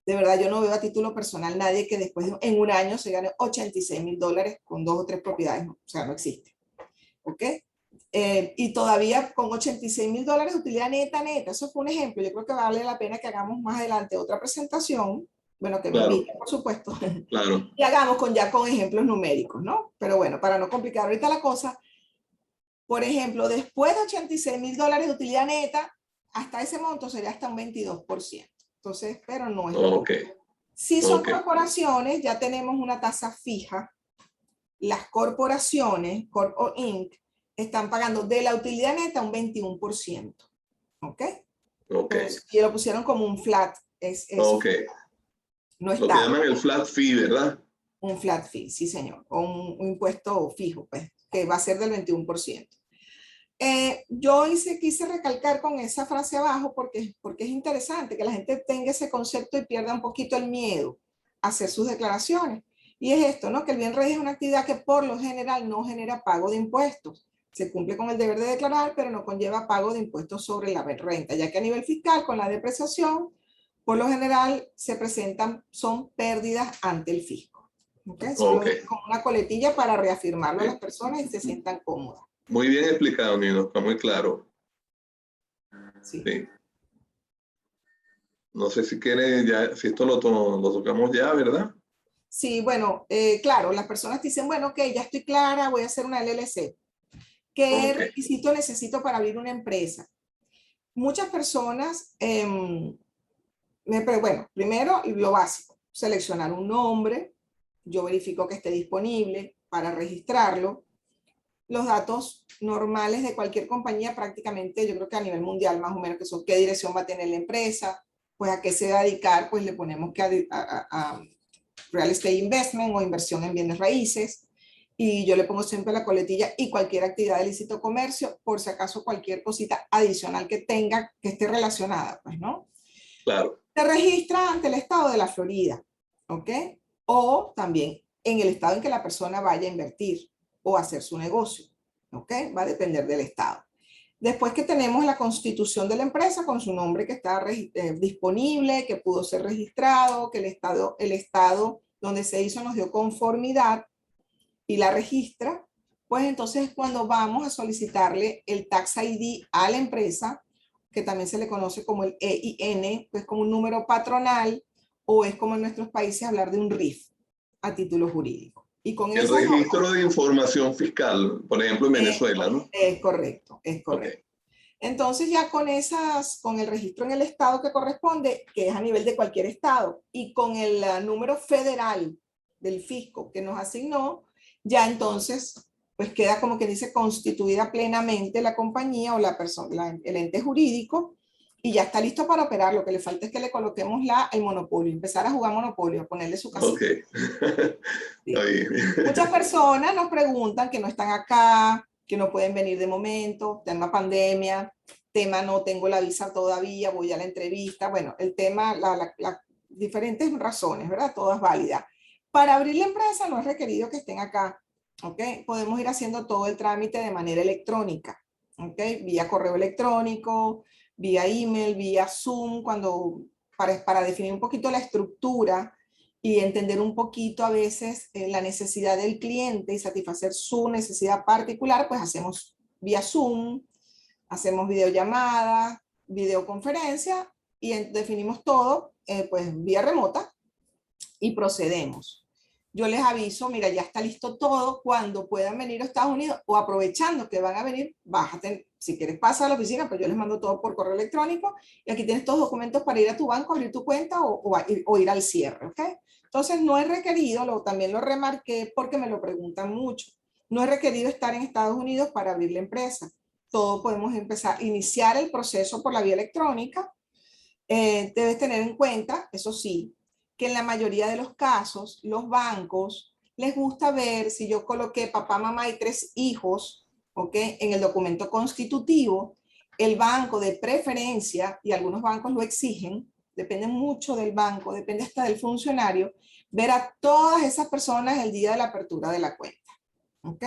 Speaker 2: De verdad, yo no veo a título personal nadie que después en un año se gane 86,000 dólares con 2 o 3 propiedades. O sea, no existe. ¿Ok? Y todavía con 86,000 dólares de utilidad neta. Eso fue un ejemplo. Yo creo que vale la pena que hagamos más adelante otra presentación. Bueno, que me
Speaker 1: Claro,
Speaker 2: inviten, por supuesto.
Speaker 1: claro.
Speaker 2: Y hagamos ya con ejemplos numéricos, ¿no? Pero bueno, para no complicar ahorita la cosa, por ejemplo, después de 86,000 dólares de utilidad neta, hasta ese monto sería hasta un 22%. Entonces, pero no es lo
Speaker 1: Ok,
Speaker 2: mismo. Si son
Speaker 1: ok.
Speaker 2: corporaciones, ya tenemos una tasa fija. Las corporaciones, Corp o Inc., están pagando de la utilidad neta un 21%. ¿Ok?
Speaker 1: Ok,
Speaker 2: Entonces, y lo pusieron como un flat.
Speaker 1: ok.
Speaker 2: No
Speaker 1: Lo que
Speaker 2: está
Speaker 1: llaman el flat fee, ¿verdad?
Speaker 2: un flat fee, sí señor. O un impuesto fijo, pues, que va a ser del 21%. Yo quise recalcar con esa frase abajo porque es interesante que la gente tenga ese concepto y pierda un poquito el miedo a hacer sus declaraciones. Y es esto, ¿no? Que el bien raíz es una actividad que por lo general no genera pago de impuestos. Se cumple con el deber de declarar, pero no conlleva pago de impuestos sobre la renta, ya que a nivel fiscal, con la depreciación, por lo general se presentan, son pérdidas ante el fisco. ¿Okay? Solo
Speaker 1: Ok.
Speaker 2: con una coletilla para reafirmarlo a las personas y se sientan cómodas.
Speaker 1: Muy bien explicado, Nino. Está muy claro.
Speaker 2: Sí.
Speaker 1: Sí. No sé si quiere ya, si esto lo tocamos ya, ¿verdad?
Speaker 2: Sí, bueno, claro, las personas te dicen, bueno, ok, ya estoy clara, voy a hacer una LLC. ¿Qué
Speaker 1: Ok.
Speaker 2: requisito necesito para abrir una empresa? Muchas personas, bueno, primero lo básico, seleccionar un nombre, yo verifico que esté disponible para registrarlo. Los datos normales de cualquier compañía prácticamente, yo creo que a nivel mundial más o menos, que son qué dirección va a tener la empresa, pues a qué se va a dedicar, pues le ponemos que a real estate investment o inversión en bienes raíces, y yo le pongo siempre la coletilla y cualquier actividad de lícito comercio, por si acaso cualquier cosita adicional que tenga, que esté relacionada, pues, ¿no?
Speaker 1: Claro.
Speaker 2: Se registra ante el estado de la Florida, ¿ok? O también en el estado en que la persona vaya a invertir o hacer su negocio, ¿ok? Va a depender del estado. Después que tenemos la constitución de la empresa con su nombre que está disponible, que pudo ser registrado, que el estado donde se hizo nos dio conformidad y la registra, pues entonces cuando vamos a solicitarle el Tax ID a la empresa, que también se le conoce como el EIN, pues como un número patronal, o es como en nuestros países hablar de un RIF a título jurídico. Y con
Speaker 1: El
Speaker 2: esas
Speaker 1: registro de información fiscal, por ejemplo, en Venezuela, ¿no?
Speaker 2: es correcto, es
Speaker 1: Ok.
Speaker 2: correcto. Entonces ya con el registro en el estado que corresponde, que es a nivel de cualquier estado, y con el número federal del fisco que nos asignó, ya entonces pues queda como que dice constituida plenamente la compañía o la persona, el ente jurídico, y ya está listo para operar. Lo que le falta es que le coloquemos el monopolio, empezar a jugar monopolio, ponerle su
Speaker 1: Ok.
Speaker 2: casita.
Speaker 1: Está
Speaker 2: Sí.
Speaker 1: bien.
Speaker 2: Muchas personas nos preguntan que no están acá, que no pueden venir de momento, tema pandemia, tema no tengo la visa todavía, voy a la entrevista. Bueno, el tema, las diferentes razones, ¿verdad? Todas válidas. Para abrir la empresa no es requerido que estén acá, ¿ok? Podemos ir haciendo todo el trámite de manera electrónica, ¿ok? Vía correo electrónico, vía email, vía Zoom, para definir un poquito la estructura y entender un poquito a veces la necesidad del cliente y satisfacer su necesidad particular, pues hacemos vía Zoom, hacemos videollamadas, videoconferencia y definimos todo pues vía remota y procedemos. Yo les aviso, mira, ya está listo todo, cuando puedan venir a Estados Unidos o aprovechando que van a venir, bájate, si quieres pasa a la oficina, pues yo les mando todo por correo electrónico y aquí tienes todos los documentos para ir a tu banco, abrir tu cuenta o ir al cierre, ¿ok? Entonces no es requerido, también lo remarqué porque me lo preguntan mucho, no es requerido estar en Estados Unidos para abrir la empresa. Todo podemos empezar, iniciar el proceso por la vía electrónica. Debes tener en cuenta, eso sí, que en la mayoría de los casos, los bancos les gusta ver si yo coloqué papá, mamá y 3 hijos, ¿ok? En el documento constitutivo, el banco de preferencia, y algunos bancos lo exigen, depende mucho del banco, depende hasta del funcionario, ver a todas esas personas el día de la apertura de la cuenta, ¿ok?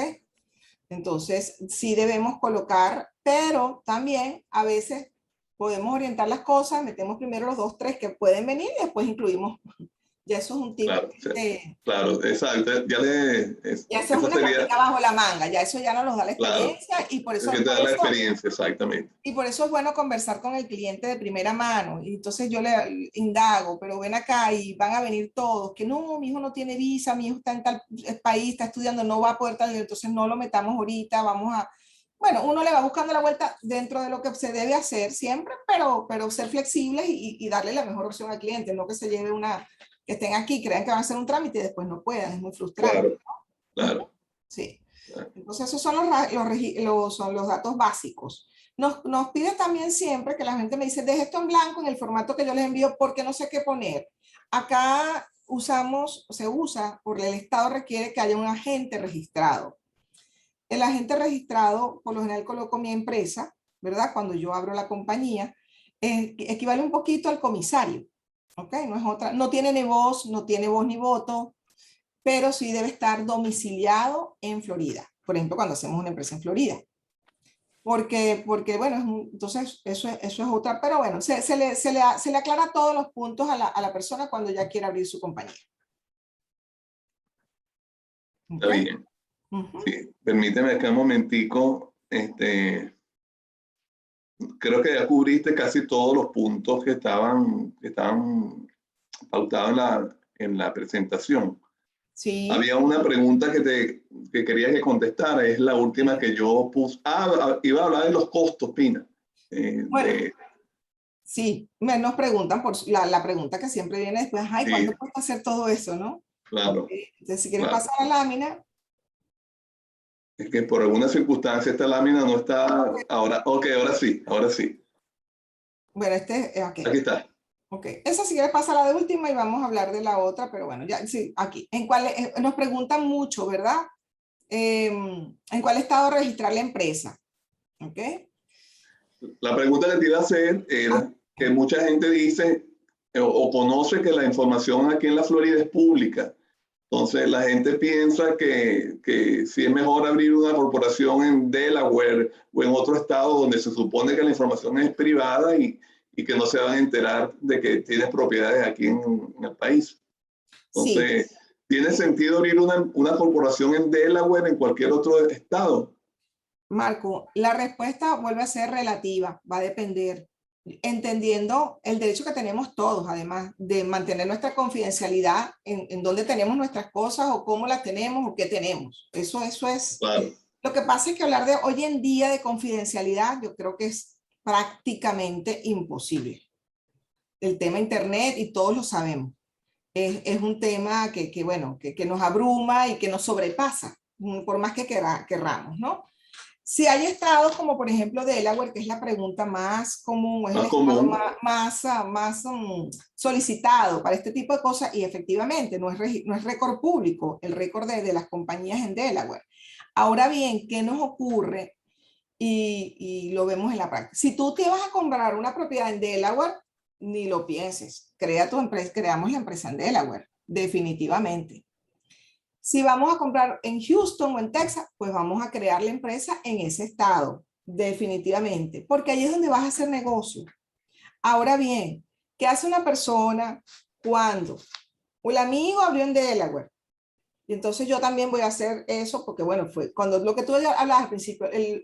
Speaker 2: Entonces, sí debemos colocar, pero también a veces podemos orientar las cosas, metemos primero los 2, 3 que pueden venir y después incluimos. Ya eso es un tip.
Speaker 1: Claro, claro, exacto.
Speaker 2: Ya eso es
Speaker 1: Esa
Speaker 2: una
Speaker 1: sería,
Speaker 2: práctica bajo la manga, ya eso ya nos da la
Speaker 1: claro,
Speaker 2: experiencia y por
Speaker 1: es
Speaker 2: eso,
Speaker 1: que te da la experiencia, exactamente.
Speaker 2: y por eso es bueno conversar con el cliente de primera mano. Y entonces yo le indago, pero ven acá y van a venir todos, que no, mi hijo no tiene visa, mi hijo está en tal país, está estudiando, no va a poder tal, entonces no lo metamos ahorita, vamos a... Bueno, uno le va buscando la vuelta dentro de lo que se debe hacer siempre, pero ser flexibles y darle la mejor opción al cliente, no que se lleve una, que estén aquí, crean que van a hacer un trámite y después no puedan, es muy frustrante.
Speaker 1: Claro, claro.
Speaker 2: Sí.
Speaker 1: Claro.
Speaker 2: Entonces esos son son los datos básicos. Nos pide también siempre que la gente me dice, deje esto en blanco en el formato que yo les envío porque no sé qué poner. Acá se usa, porque el Estado requiere que haya un agente registrado. El agente registrado, por lo general coloco mi empresa, ¿verdad? Cuando yo abro la compañía, equivale un poquito al comisario, ¿ok? No es otra, no tiene ni voz, no tiene voz ni voto, pero sí debe estar domiciliado en Florida. Por ejemplo, cuando hacemos una empresa en Florida. Porque bueno, entonces eso es otra, pero bueno, se le aclara todos los puntos a la persona cuando ya quiere abrir su compañía.
Speaker 1: Está
Speaker 2: ¿Okay?
Speaker 1: bien. Sí, permíteme acá un momentico. Creo que ya cubriste casi todos los puntos que estaban pautados en la presentación.
Speaker 2: Sí.
Speaker 1: Había una pregunta que quería que contestara, es la última que yo puse. Iba a hablar de los costos, Pina.
Speaker 2: Bueno, sí, nos preguntan por la pregunta que siempre viene después, ay,
Speaker 1: Sí,
Speaker 2: ¿cuánto cuesta hacer todo eso, no?
Speaker 1: claro.
Speaker 2: Okay. Entonces, si quieres
Speaker 1: Claro.
Speaker 2: pasar la lámina.
Speaker 1: Es que por alguna circunstancia esta lámina no está ahora. Ok, ahora sí, ahora sí.
Speaker 2: Bueno,
Speaker 1: Aquí
Speaker 2: ok.
Speaker 1: está.
Speaker 2: Ok, esa si quieres pasa la de última y vamos a hablar de la otra, pero bueno, ya sí, aquí. Nos preguntan mucho, ¿verdad? ¿En cuál estado registrar la empresa? ¿Ok?
Speaker 1: La pregunta que te iba a hacer
Speaker 2: Ah,
Speaker 1: era que mucha gente dice o conoce que la información aquí en la Florida es pública. Entonces la gente piensa que si es mejor abrir una corporación en Delaware o en otro estado donde se supone que la información es privada y que no se van a enterar de que tienes propiedades aquí en el país.
Speaker 2: sí,
Speaker 1: Entonces, ¿tiene sentido abrir una corporación en Delaware en cualquier otro estado?
Speaker 2: Marco, la respuesta vuelve a ser relativa, va a depender, entendiendo el derecho que tenemos todos, además de mantener nuestra confidencialidad en dónde tenemos nuestras cosas o cómo las tenemos o qué tenemos. Eso es.
Speaker 1: Claro.
Speaker 2: Lo que pasa es que hablar de hoy en día de confidencialidad, yo creo que es prácticamente imposible. El tema internet, y todos lo sabemos, es un tema bueno, que nos abruma y que nos sobrepasa, por más que querramos, ¿no? Si hay estados como por ejemplo Delaware, que es la pregunta más común, es el
Speaker 1: Más
Speaker 2: estado
Speaker 1: común.
Speaker 2: más solicitado para este tipo de cosas, y efectivamente no es récord público el récord de las compañías en Delaware. Ahora bien, ¿qué nos ocurre? Y lo vemos en la práctica. Si tú te vas a comprar una propiedad en Delaware, ni lo pienses, crea tu empresa, creamos la empresa en Delaware, definitivamente. Si vamos a comprar en Houston o en Texas, pues vamos a crear la empresa en ese estado, definitivamente, porque ahí es donde vas a hacer negocio. Ahora bien, ¿qué hace una persona cuando el amigo abrió en Delaware? Y entonces yo también voy a hacer eso, porque bueno, fue cuando lo que tú hablabas al principio, el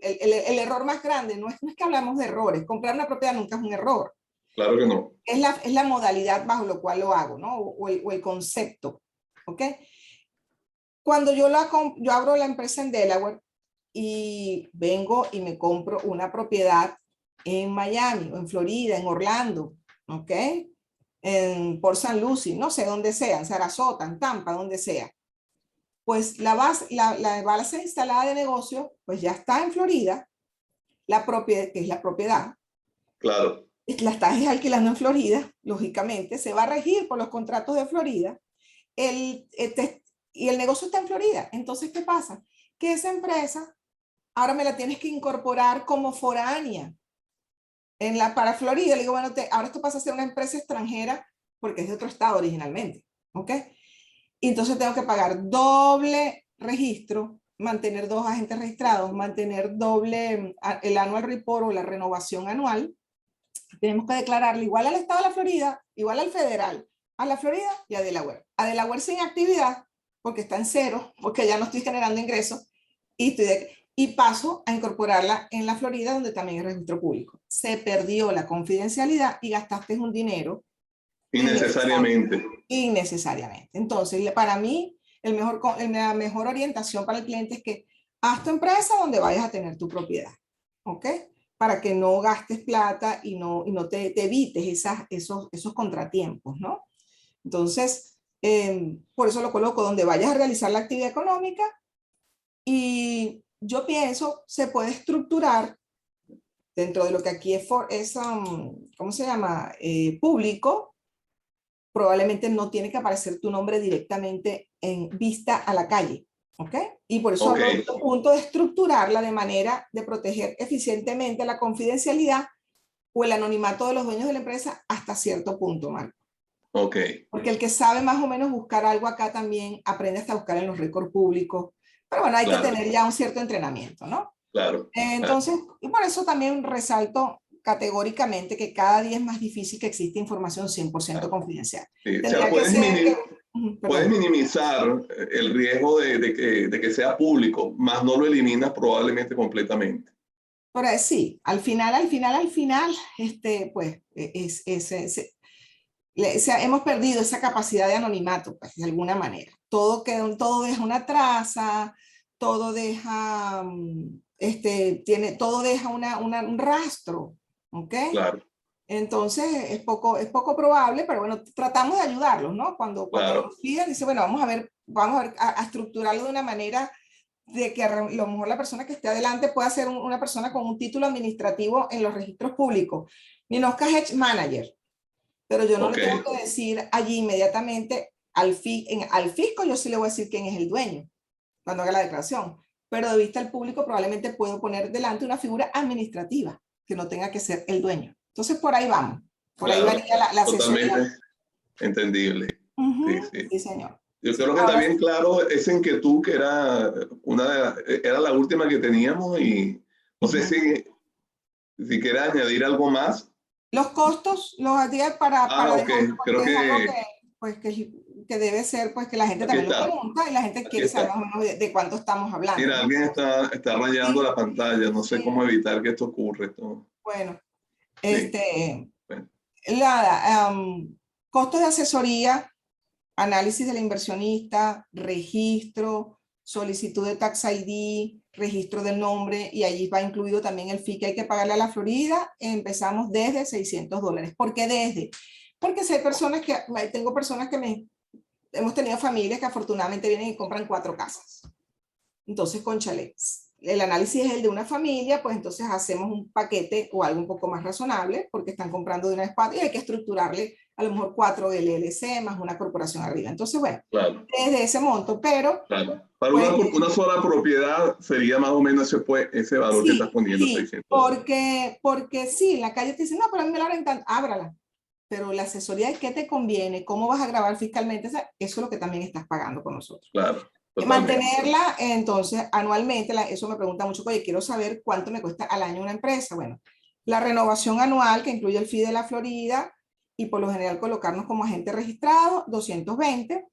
Speaker 2: error más grande no es que hablamos de errores, comprar una propiedad nunca es un error.
Speaker 1: Claro que no.
Speaker 2: Es la modalidad bajo lo cual lo hago, ¿no? O el concepto, ¿ok? Cuando yo abro la empresa en Delaware y vengo y me compro una propiedad en Miami, o en Florida, en Orlando, ¿ok? Por San Lucie, no sé dónde sea, en Sarasota, en Tampa, donde sea. Pues la base instalada de negocio, pues ya está en Florida, la propiedad, que es la propiedad.
Speaker 1: Claro.
Speaker 2: La estás alquilando en Florida, lógicamente, se va a regir por los contratos de Florida. Y el negocio está en Florida. Entonces, ¿qué pasa? Que esa empresa ahora me la tienes que incorporar como foránea para Florida. Le digo, bueno, ahora esto pasa a ser una empresa extranjera porque es de otro estado originalmente, ¿ok? Y entonces tengo que pagar doble registro, mantener 2 agentes registrados, mantener doble el annual report o la renovación anual. Tenemos que declararle igual al estado de la Florida, igual al federal, a la Florida y a Delaware. A Delaware sin actividad, porque está en cero, porque ya no estoy generando ingresos, y paso a incorporarla en la Florida, donde también es registro público. Se perdió la confidencialidad y gastaste un dinero
Speaker 1: Innecesariamente.
Speaker 2: Innecesariamente. Entonces, para mí, la mejor orientación para el cliente es que haz tu empresa donde vayas a tener tu propiedad, ¿ok? Para que no gastes plata y no te evites esos contratiempos, ¿no? Entonces, por eso lo coloco donde vayas a realizar la actividad económica, y yo pienso se puede estructurar dentro de lo que aquí ¿cómo se llama? Público. Probablemente no tiene que aparecer tu nombre directamente en vista a la calle, ¿ok? Y por eso hablo de este punto de estructurarla de manera de proteger eficientemente la confidencialidad o el anonimato de los dueños de la empresa hasta cierto punto, Marco.
Speaker 1: Ok.
Speaker 2: Porque el que sabe más o menos buscar algo acá también aprende hasta buscar en los récords públicos. Pero bueno, hay que tener ya un cierto entrenamiento, ¿no?
Speaker 1: Claro.
Speaker 2: Entonces, y por eso también resalto categóricamente que cada día es más difícil que exista información 100% confidencial.
Speaker 1: Sí. O sea, puedes minimizar el riesgo de que sea público, más no lo eliminas probablemente completamente.
Speaker 2: Pero sí, al final, pues, hemos perdido esa capacidad de anonimato, pues, de alguna manera. Todo deja una traza, todo deja, todo deja un rastro, ¿ok?
Speaker 1: Claro.
Speaker 2: Entonces es poco probable, pero bueno, tratamos de ayudarlos, ¿no? Cuando nos piden, dice, bueno, vamos a estructurarlo de una manera de que a lo mejor la persona que esté adelante pueda ser una persona con un título administrativo en los registros públicos. Ninosca Hedge Manager, pero yo no le tengo que decir allí inmediatamente al fisco, yo sí le voy a decir quién es el dueño cuando haga la declaración, pero de vista al público probablemente puedo poner delante una figura administrativa que no tenga que ser el dueño. Entonces por ahí vamos, por ahí varía la asesoría.
Speaker 1: Totalmente entendible.
Speaker 2: Sí, señor.
Speaker 1: Yo creo que está bien claro esa inquietud que era era la última que teníamos, y no sé si quiere añadir algo más.
Speaker 2: Los costos los hacía para
Speaker 1: creo
Speaker 2: que debe ser, pues, que la gente también lo pregunta y la gente quiere saber más o menos de cuánto estamos hablando.
Speaker 1: Mira, alguien está rayando la pantalla, no sé cómo evitar que esto ocurra.
Speaker 2: Bueno, costos de asesoría, análisis del inversionista, registro, solicitud de tax ID, registro del nombre, y allí va incluido también el fee que hay que pagarle a la Florida. Empezamos desde $600. ¿Por qué Porque si hay personas tengo personas hemos tenido familias que afortunadamente vienen y compran 4 casas. Entonces, cónchale, el análisis es el de una familia, pues entonces hacemos un paquete o algo un poco más razonable, porque están comprando de una vez 4 y hay que estructurarle a lo mejor 4 LLC más una corporación arriba. Entonces, bueno, desde ese monto, pero...
Speaker 1: Para una sola propiedad sería más o menos ese valor que estás poniendo,
Speaker 2: sí,
Speaker 1: 600.
Speaker 2: Porque sí, en la calle te dicen, no, pero a mí me la rentan, ábrala. Pero la asesoría de qué te conviene, cómo vas a grabar fiscalmente, eso es lo que también estás pagando con nosotros.
Speaker 1: Claro.
Speaker 2: Mantenerla, entonces, anualmente, eso me pregunta mucho, oye, quiero saber cuánto me cuesta al año una empresa. Bueno, la renovación anual, que incluye el fee de la Florida, y por lo general colocarnos como agente registrado, 220.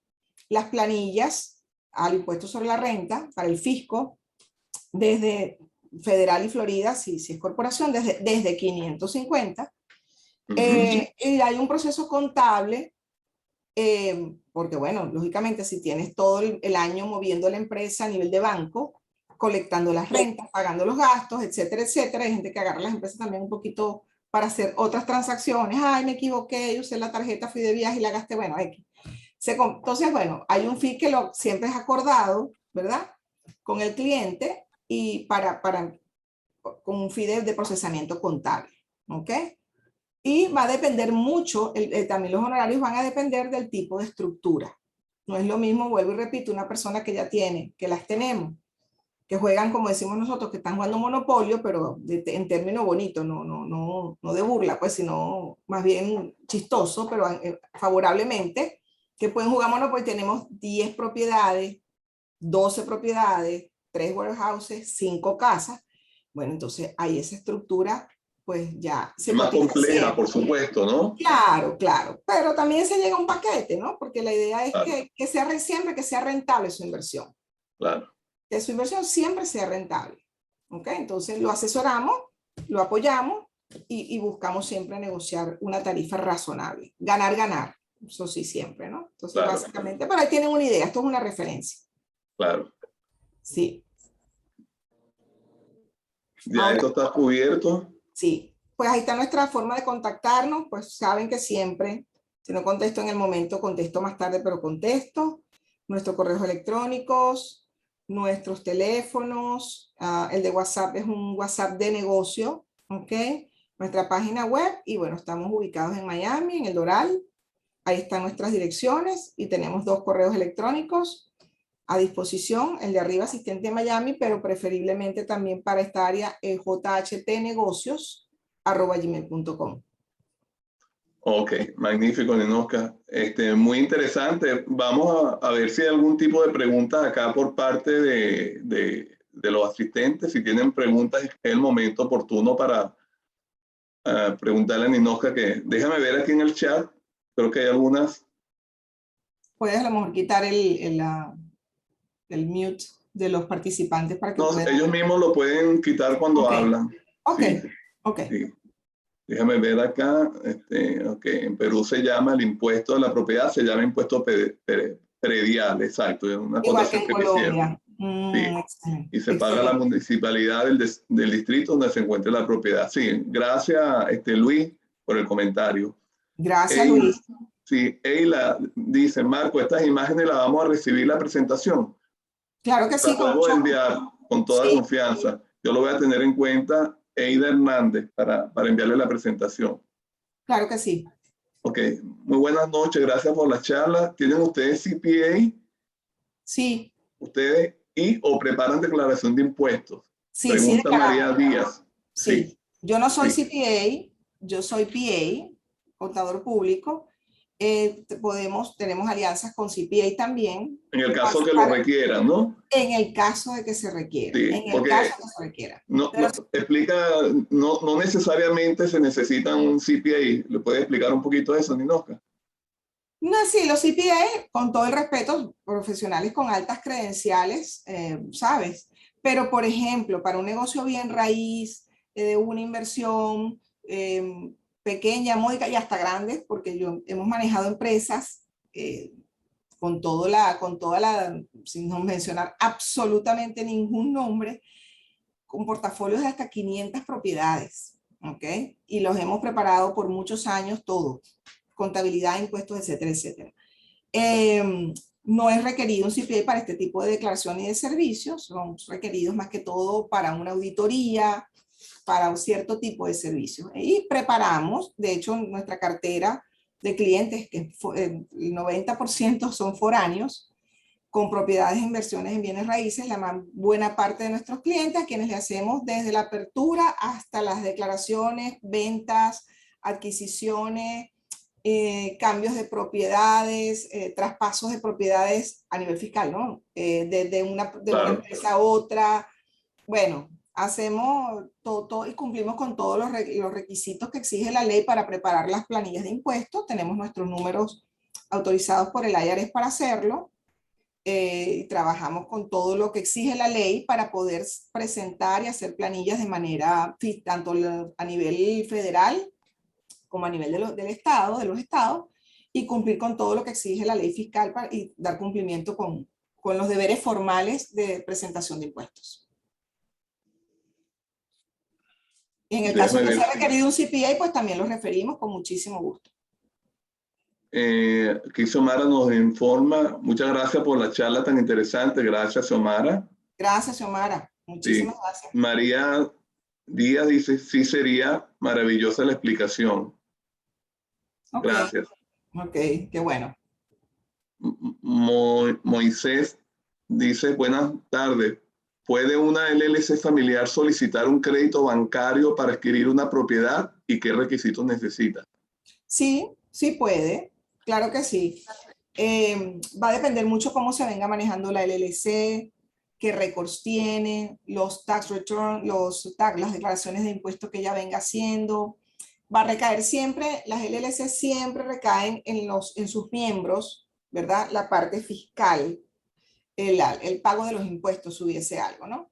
Speaker 2: Las planillas al impuesto sobre la renta, para el fisco, desde federal y Florida, si es corporación, desde 550. Y hay un proceso contable, porque bueno, lógicamente si tienes todo el año moviendo la empresa a nivel de banco, colectando las rentas, pagando los gastos, etcétera, etcétera. Hay gente que agarra las empresas también un poquito para hacer otras transacciones. Ay, me equivoqué, usé la tarjeta, fui de viaje y la gasté. Bueno, entonces, bueno, hay un fee que siempre es acordado, ¿verdad? Con el cliente y con un fee de procesamiento contable, ¿ok? Y va a depender mucho, también los honorarios van a depender del tipo de estructura. No es lo mismo, vuelvo y repito, una persona que ya tiene, que las tenemos, que juegan, como decimos nosotros, que están jugando monopolio, pero en términos bonitos, no de burla, pues, sino más bien chistoso, pero favorablemente, que pueden jugar monopolio. Tenemos 10 propiedades, 12 propiedades, 3 warehouses, 5 casas. Bueno, entonces ahí esa estructura pues ya se
Speaker 1: Es más compleja,
Speaker 2: siempre.
Speaker 1: por supuesto, ¿no?
Speaker 2: Claro, claro, pero también se llega a un paquete, ¿no? Porque la idea es
Speaker 1: Claro,
Speaker 2: que sea siempre que sea rentable su inversión.
Speaker 1: claro.
Speaker 2: Que su inversión siempre sea rentable. ¿Ok? Entonces lo asesoramos, lo apoyamos y buscamos siempre negociar una tarifa razonable. Ganar, ganar. Eso sí, siempre, ¿no? Entonces,
Speaker 1: Claro,
Speaker 2: básicamente, pero ahí tienen una idea, esto es una referencia.
Speaker 1: claro.
Speaker 2: Sí.
Speaker 1: Ya
Speaker 2: Ahora,
Speaker 1: esto está cubierto.
Speaker 2: sí, pues ahí está nuestra forma de contactarnos, pues saben que siempre, si no contesto en el momento, contesto más tarde, pero contesto. Nuestros correos electrónicos, nuestros teléfonos, el de WhatsApp es un WhatsApp de negocio, ¿ok? Nuestra página web y bueno, estamos ubicados en Miami, en el Doral. Ahí están nuestras direcciones y tenemos 2 correos electrónicos a disposición, el de arriba asistente de Miami, pero preferiblemente también para esta área jhtnegocios@gmail.com.
Speaker 1: Ok, magnífico, Ninoska. Muy interesante. Vamos a ver si hay algún tipo de preguntas acá por parte de los asistentes. Si tienen preguntas, es el momento oportuno para preguntarle a Ninoska, que déjame ver aquí en el chat. Creo que hay algunas.
Speaker 2: Puedes a lo mejor quitar el mute de los participantes para que
Speaker 1: No,
Speaker 2: puedan.
Speaker 1: ellos mismos lo pueden quitar cuando
Speaker 2: Ok,
Speaker 1: hablan.
Speaker 2: ok,
Speaker 1: Sí,
Speaker 2: ok.
Speaker 1: sí. Déjame ver acá. Okay. En Perú se llama el impuesto de la propiedad, se llama impuesto predial, exacto. Es una
Speaker 2: Igual que
Speaker 1: acotación
Speaker 2: en
Speaker 1: que me hicieron.
Speaker 2: Colombia.
Speaker 1: Sí.
Speaker 2: Excelente,
Speaker 1: Y se paga a la
Speaker 2: excelente.
Speaker 1: municipalidad del distrito donde se encuentre la propiedad. Sí, gracias, Luis, por el comentario.
Speaker 2: Gracias, Luis.
Speaker 1: Sí, Eila dice, Marco, estas imágenes las vamos a recibir la presentación.
Speaker 2: Claro que
Speaker 1: La
Speaker 2: sí, con
Speaker 1: podemos
Speaker 2: mucho.
Speaker 1: enviar con toda
Speaker 2: Sí,
Speaker 1: confianza. Yo lo voy a tener en cuenta, Eida Hernández, para enviarle la presentación.
Speaker 2: claro que sí.
Speaker 1: Ok, muy buenas noches, gracias por la charla. ¿Tienen ustedes CPA?
Speaker 2: Sí,
Speaker 1: ¿Ustedes o preparan declaración de impuestos?
Speaker 2: sí, sí,
Speaker 1: Pregunta María
Speaker 2: declaramos.
Speaker 1: Díaz. Sí,
Speaker 2: Sí, yo no soy
Speaker 1: sí.
Speaker 2: CPA, yo soy PA, contador público. Tenemos alianzas con CPA también,
Speaker 1: En el caso que lo requieran, ¿no?
Speaker 2: en el caso de que se requiera,
Speaker 1: Sí,
Speaker 2: en el caso
Speaker 1: porque
Speaker 2: que se requiera.
Speaker 1: no,
Speaker 2: Pero
Speaker 1: no necesariamente se necesita un CPA. ¿Le puede explicar un poquito eso, Ninoska?
Speaker 2: no, sí, los CPA, con todo el respeto, profesionales con altas credenciales, ¿sabes? Pero, por ejemplo, para un negocio bien raíz, de una inversión pequeña, módica y hasta grande, porque hemos manejado empresas con toda la, sin no mencionar absolutamente ningún nombre, con portafolios de hasta 500 propiedades, ¿ok? Y los hemos preparado por muchos años todos, contabilidad, impuestos, etcétera, etcétera. No es requerido un CPA para este tipo de declaración y de servicios, son requeridos más que todo para una auditoría, para un cierto tipo de servicios. Y preparamos, de hecho, nuestra cartera de clientes, que el 90% son foráneos, con propiedades e inversiones en bienes raíces, la más buena parte de nuestros clientes, a quienes le hacemos desde la apertura hasta las declaraciones, ventas, adquisiciones, cambios de propiedades, traspasos de propiedades a nivel fiscal, ¿no? De una
Speaker 1: Claro.
Speaker 2: empresa a otra. Bueno, hacemos todo y cumplimos con todos los requisitos que exige la ley para preparar las planillas de impuestos. Tenemos nuestros números autorizados por el IRS para hacerlo. Y trabajamos con todo lo que exige la ley para poder presentar y hacer planillas de manera tanto a nivel federal como a nivel del Estado, de los estados, y cumplir con todo lo que exige la ley fiscal y dar cumplimiento con los deberes formales de presentación de impuestos. Y en el caso de que sea requerido un CPA, pues también lo referimos con muchísimo gusto.
Speaker 1: Aquí Xiomara nos informa, muchas gracias por la charla tan interesante. Gracias, Xiomara.
Speaker 2: Gracias, Xiomara. Muchísimas gracias.
Speaker 1: María Díaz dice, sí, sería maravillosa la explicación.
Speaker 2: Okay.
Speaker 1: Gracias.
Speaker 2: Ok, qué bueno.
Speaker 1: Moisés dice, buenas tardes. ¿Puede una LLC familiar solicitar un crédito bancario para adquirir una propiedad y qué requisitos necesita?
Speaker 2: Sí, sí puede. Claro que sí. Va a depender mucho cómo se venga manejando la LLC, qué récords tiene, los tax return, las declaraciones de impuestos que ella venga haciendo. Va a recaer siempre, las LLC siempre recaen en sus miembros, ¿verdad? La parte fiscal, el pago de los impuestos, hubiese algo, ¿no?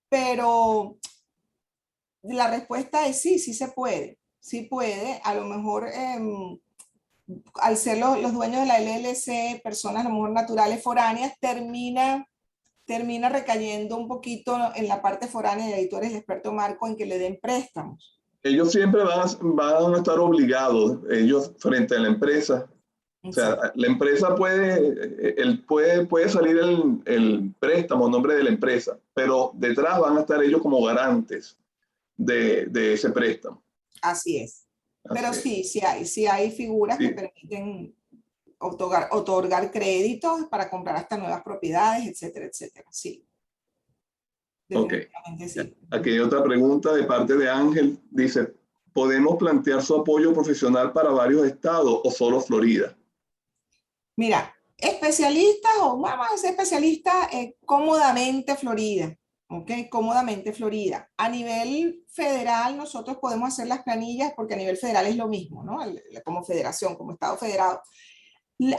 Speaker 2: Pero la respuesta es sí, sí se puede. Sí puede. A lo mejor al ser los dueños de la LLC, personas a lo mejor naturales foráneas, termina recayendo un poquito en la parte foránea, y ahí tú eres el experto, Marco, en que le den préstamos.
Speaker 1: Ellos siempre van a estar obligados, ellos frente a la empresa. O sea, la empresa puede salir el préstamo a nombre de la empresa, pero detrás van a estar ellos como garantes de ese préstamo.
Speaker 2: Así es. Pero sí hay figuras que permiten otorgar créditos para comprar hasta nuevas propiedades, etcétera, etcétera. Sí.
Speaker 1: Definitivamente sí. Aquí hay otra pregunta de parte de Ángel. Dice, ¿podemos plantear su apoyo profesional para varios estados o solo Florida?
Speaker 2: Mira, especialistas o vamos a ser especialistas cómodamente Florida. ¿Ok? Cómodamente Florida. A nivel federal nosotros podemos hacer las planillas porque a nivel federal es lo mismo, ¿no? Como federación, como estado federado.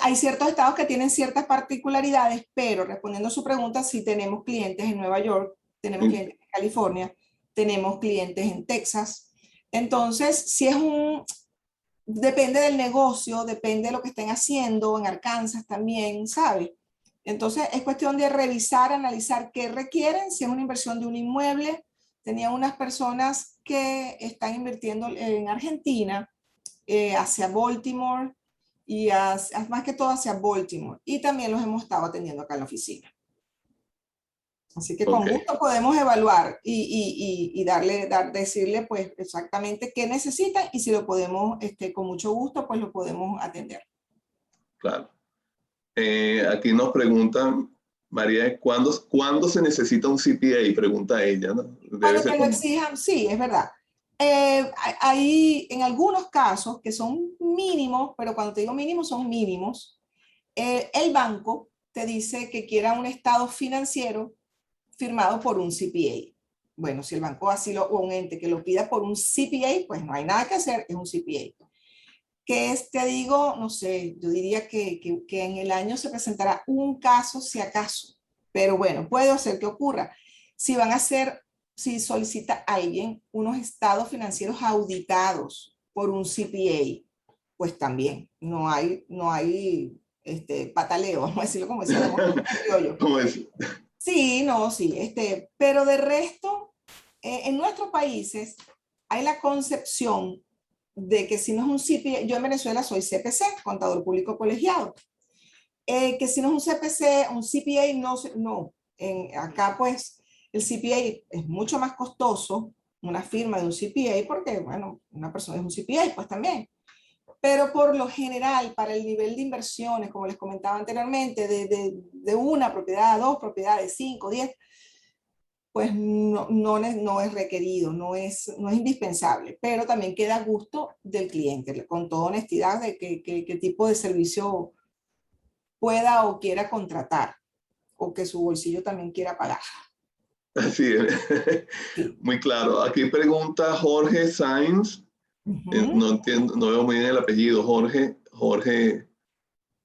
Speaker 2: Hay ciertos estados que tienen ciertas particularidades, pero respondiendo a su pregunta, sí tenemos clientes en Nueva York, tenemos clientes en California, tenemos clientes en Texas. Entonces, si es depende del negocio, depende de lo que estén haciendo, en Arkansas también, ¿sabes? Entonces, es cuestión de revisar, analizar qué requieren, si es una inversión de un inmueble. Tenía unas personas que están invirtiendo en Argentina, hacia Baltimore, y más que todo hacia Baltimore. Y también los hemos estado atendiendo acá en la oficina. Así que con gusto podemos evaluar y decirle pues exactamente qué necesita, y si lo podemos, con mucho gusto, pues lo podemos atender.
Speaker 1: Claro. Aquí nos preguntan, María, ¿cuándo se necesita un CPA? Pregunta ella, ¿no?
Speaker 2: Cuando te lo exijan, sí, es verdad. Hay en algunos casos que son mínimos, pero cuando te digo mínimos, son mínimos. El banco te dice que quiera un estado financiero firmado por un CPA. Bueno, si el banco así o un ente que lo pida por un CPA, pues no hay nada que hacer, es un CPA. Que te digo, no sé, yo diría que en el año se presentará un caso, si acaso. Pero bueno, puede ser que ocurra. Si solicita alguien unos estados financieros auditados por un CPA, pues también no hay pataleo, vamos a decirlo como decíamos.
Speaker 1: ¿Cómo es?
Speaker 2: Sí, no, sí, pero de resto, en nuestros países hay la concepción de que si no es un CPA, yo en Venezuela soy CPC, contador público colegiado, que si no es un CPC, un CPA, no. Acá pues el CPA es mucho más costoso, una firma de un CPA, porque bueno, una persona es un CPA pues también. Pero por lo general, para el nivel de inversiones, como les comentaba anteriormente, de una propiedad, dos propiedades, 5, 10, pues no es requerido, no es indispensable, pero también queda a gusto del cliente, con toda honestidad, de qué tipo de servicio pueda o quiera contratar, o que su bolsillo también quiera pagar.
Speaker 1: Así es.
Speaker 2: Sí.
Speaker 1: Muy claro. Aquí pregunta Jorge Sainz. No entiendo, no veo muy bien el apellido. Jorge.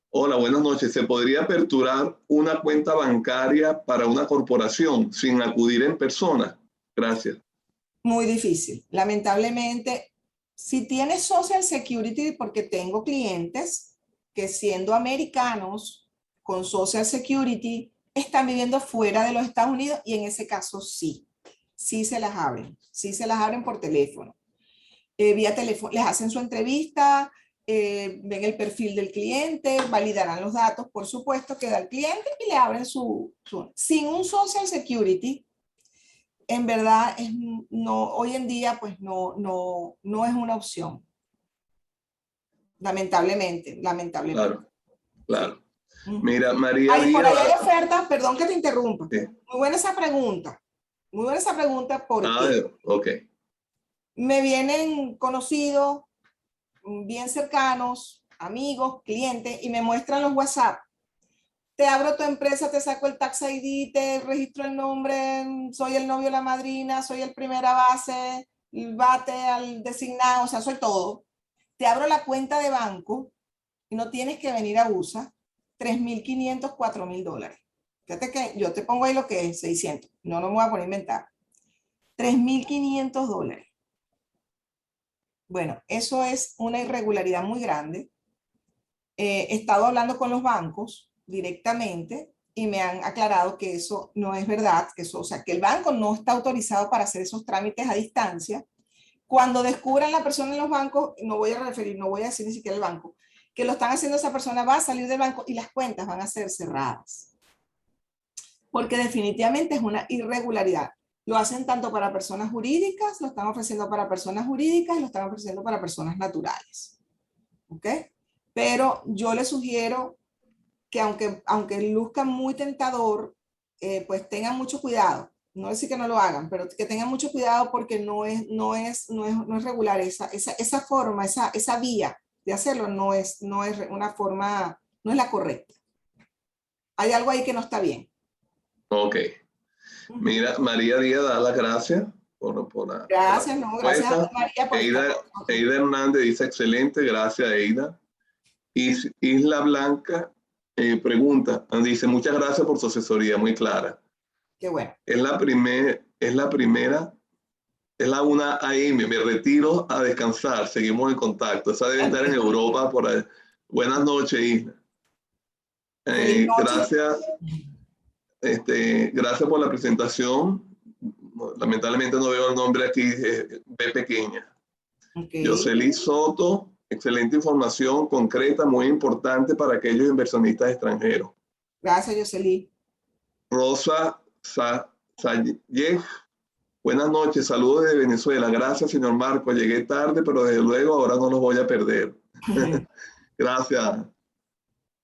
Speaker 1: Hola, buenas noches. ¿Se podría aperturar una cuenta bancaria para una corporación sin acudir en persona? Gracias.
Speaker 2: Muy difícil. Lamentablemente, Si tienes Social Security, porque tengo clientes que siendo americanos con Social Security están viviendo fuera de los Estados Unidos y en ese caso sí se las abren por teléfono. Vía teléfono, les hacen su entrevista, ven el perfil del cliente, validarán los datos, por supuesto, que da el cliente y le abren sin un Social Security. En verdad, hoy en día, pues no es una opción. Lamentablemente.
Speaker 1: Claro, claro.
Speaker 2: Sí.
Speaker 1: Mira, María
Speaker 2: Por ahí hay
Speaker 1: Díaz.
Speaker 2: ofertas, perdón que te interrumpa.
Speaker 1: Sí.
Speaker 2: Muy buena esa pregunta. Muy buena esa pregunta porque
Speaker 1: Ok.
Speaker 2: me vienen conocidos, bien cercanos, amigos, clientes, y me muestran los WhatsApp. Te abro tu empresa, te saco el Tax ID, te registro el nombre, soy el novio de la madrina, soy el primera base, bate al designado, o sea, soy todo. Te abro la cuenta de banco y no tienes que venir a USA, $3,500, $4,000. Fíjate que yo te pongo ahí lo que es 600, no me voy a poner a inventar. $3,500. Bueno, eso es una irregularidad muy grande. He estado hablando con los bancos directamente y me han aclarado que eso no es verdad, o sea, que el banco no está autorizado para hacer esos trámites a distancia. Cuando descubran la persona en los bancos, no voy a decir ni siquiera el banco, que lo están haciendo, esa persona va a salir del banco y las cuentas van a ser cerradas. Porque definitivamente es una irregularidad. Lo hacen tanto para personas jurídicas, lo están ofreciendo para personas jurídicas y lo están ofreciendo para personas naturales. ¿Ok? Pero yo les sugiero que aunque luzca muy tentador, pues tengan mucho cuidado. No decir que no lo hagan, pero que tengan mucho cuidado porque no es regular esa forma, esa vía de hacerlo no es una forma, no es la correcta. Hay algo ahí que no está bien.
Speaker 1: Ok. Mira, María Díaz da las gracias
Speaker 2: Gracias, no, gracias a ti, María, por
Speaker 1: Eida Hernández dice excelente, gracias Eida. Isla Blanca pregunta, dice muchas gracias por su asesoría, muy clara.
Speaker 2: Qué bueno.
Speaker 1: Es la primera, es la 1 AM, me retiro a descansar, seguimos en contacto. Esa debe estar en Europa por ahí. Buenas noches, Isla. Gracias. Gracias por la presentación. Lamentablemente no veo el nombre aquí, B pequeña. Okay. Yoseli Soto, excelente información concreta, muy importante para aquellos inversionistas extranjeros.
Speaker 2: Gracias, Yoseli.
Speaker 1: Rosa Sayej, buenas noches, saludos desde Venezuela. Gracias, señor Marco. Llegué tarde, pero desde luego ahora no los voy a perder. Gracias.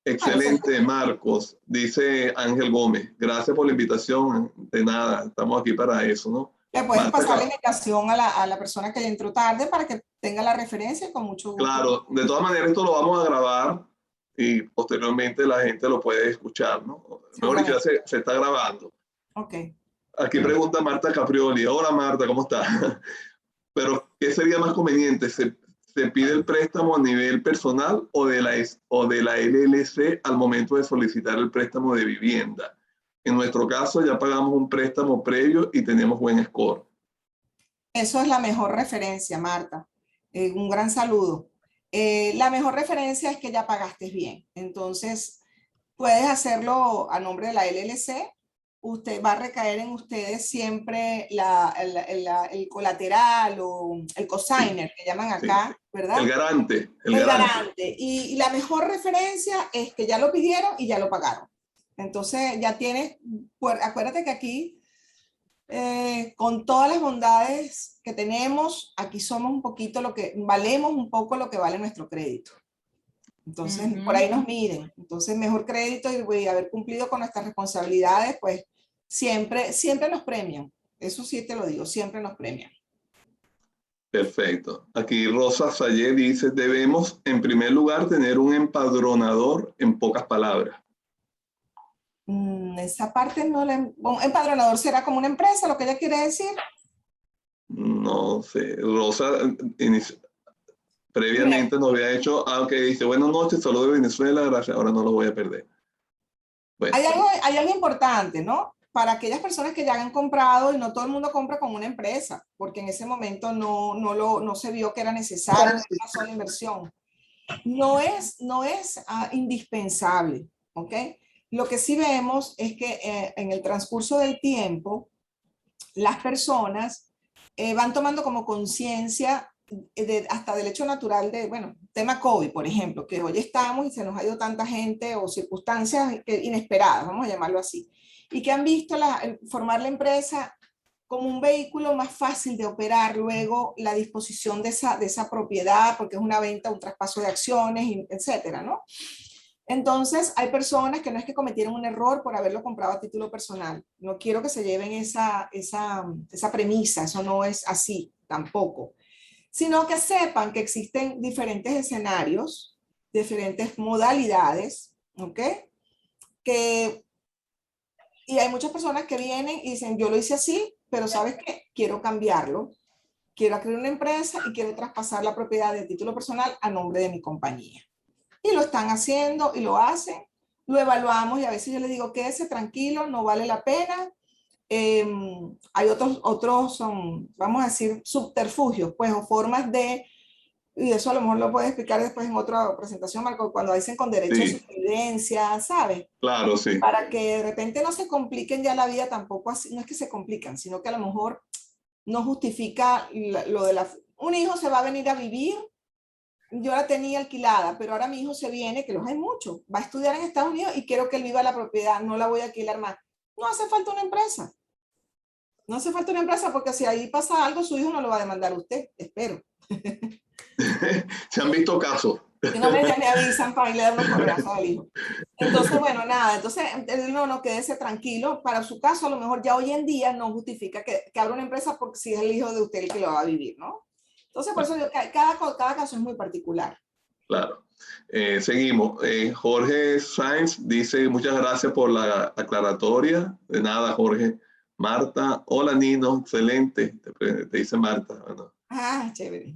Speaker 1: Excelente, Marcos, dice Ángel Gómez. Gracias por la invitación. De nada, estamos aquí para eso, ¿no?
Speaker 2: Le puedes pasar la invitación a la persona que entró tarde para que tenga la referencia con mucho gusto.
Speaker 1: Claro, de todas maneras esto lo vamos a grabar y posteriormente la gente lo puede escuchar, ¿no? Mejor dicho, ya se está grabando.
Speaker 2: Ok.
Speaker 1: Aquí pregunta Marta Caprioli. Hola Marta, ¿cómo estás? Pero, ¿qué sería más conveniente? ¿Se pide el préstamo a nivel personal o de la LLC al momento de solicitar el préstamo de vivienda? En nuestro caso ya pagamos un préstamo previo y tenemos buen score.
Speaker 2: Eso es la mejor referencia, Marta. Un gran saludo. La mejor referencia es que ya pagaste bien. Entonces, puedes hacerlo a nombre de la LLC. Usted va a recaer en ustedes siempre el colateral o el cosigner, que llaman acá, sí, ¿verdad?
Speaker 1: El garante.
Speaker 2: El garante. Y la mejor referencia es que ya lo pidieron y ya lo pagaron. Entonces ya tienes, acuérdate que aquí, con todas las bondades que tenemos, aquí somos un poquito valemos un poco lo que vale nuestro crédito. Entonces, por ahí nos miden. Entonces, mejor crédito y haber cumplido con nuestras responsabilidades, pues siempre nos premian. Eso sí te lo digo, siempre nos premian.
Speaker 1: Perfecto. Aquí Rosa Sayé dice, debemos en primer lugar tener un empadronador, en pocas palabras.
Speaker 2: Esa parte no la... ¿Un empadronador será como una empresa, lo que ella quiere decir?
Speaker 1: No sé. Rosa previamente nos había hecho, aunque dice, buenas noches, saludos de Venezuela, gracias, ahora no lo voy a perder.
Speaker 2: Bueno. Hay algo importante, ¿no? para aquellas personas que ya han comprado, y no todo el mundo compra con una empresa, porque en ese momento no se vio que era necesario una sola inversión. No es indispensable, ¿ok? Lo que sí vemos es que en el transcurso del tiempo, las personas van tomando como conciencia hasta del hecho natural de, bueno, tema COVID, por ejemplo, que hoy estamos y se nos ha ido tanta gente o circunstancias inesperadas, vamos a llamarlo así, y que han visto formar la empresa como un vehículo más fácil de operar luego la disposición de esa propiedad, porque es una venta, un traspaso de acciones, etcétera, ¿no? Entonces, hay personas que no es que cometieron un error por haberlo comprado a título personal. No quiero que se lleven esa premisa, eso no es así tampoco, sino que sepan que existen diferentes escenarios, diferentes modalidades, ¿ok? Y hay muchas personas que vienen y dicen, yo lo hice así, pero ¿sabes qué? Quiero cambiarlo, quiero crear una empresa y quiero traspasar la propiedad de título personal a nombre de mi compañía. Y lo están haciendo y lo hacen, lo evaluamos y a veces yo les digo, quédese tranquilo, no vale la pena. Hay otros vamos a decir, subterfugios, pues, o formas de, y eso a lo mejor lo puedes explicar después en otra presentación, Marco, cuando dicen con derecho de supervivencia, ¿sabes?
Speaker 1: Claro, sí.
Speaker 2: Para que de repente no se compliquen ya la vida tampoco así, no es que se complican, sino que a lo mejor no justifica lo de un hijo se va a venir a vivir, yo la tenía alquilada, pero ahora mi hijo se viene, que los hay muchos, va a estudiar en Estados Unidos y quiero que él viva la propiedad, no la voy a alquilar más. No hace falta una empresa. No hace falta una empresa porque si ahí pasa algo, su hijo no lo va a demandar a usted, espero.
Speaker 1: Se han visto casos.
Speaker 2: Si no, ya me avisan para irle a dar los correazos al hijo. Entonces, bueno, nada, entonces no, quédese tranquilo. Para su caso, a lo mejor ya hoy en día no justifica que abra una empresa porque si es el hijo de usted el que lo va a vivir, ¿no? Entonces, por eso cada caso es muy particular.
Speaker 1: Claro. Seguimos. Jorge Sainz dice, muchas gracias por la aclaratoria. De nada, Jorge. Marta, hola Nino, excelente. Te dice Marta. Bueno.
Speaker 2: Ah, chévere.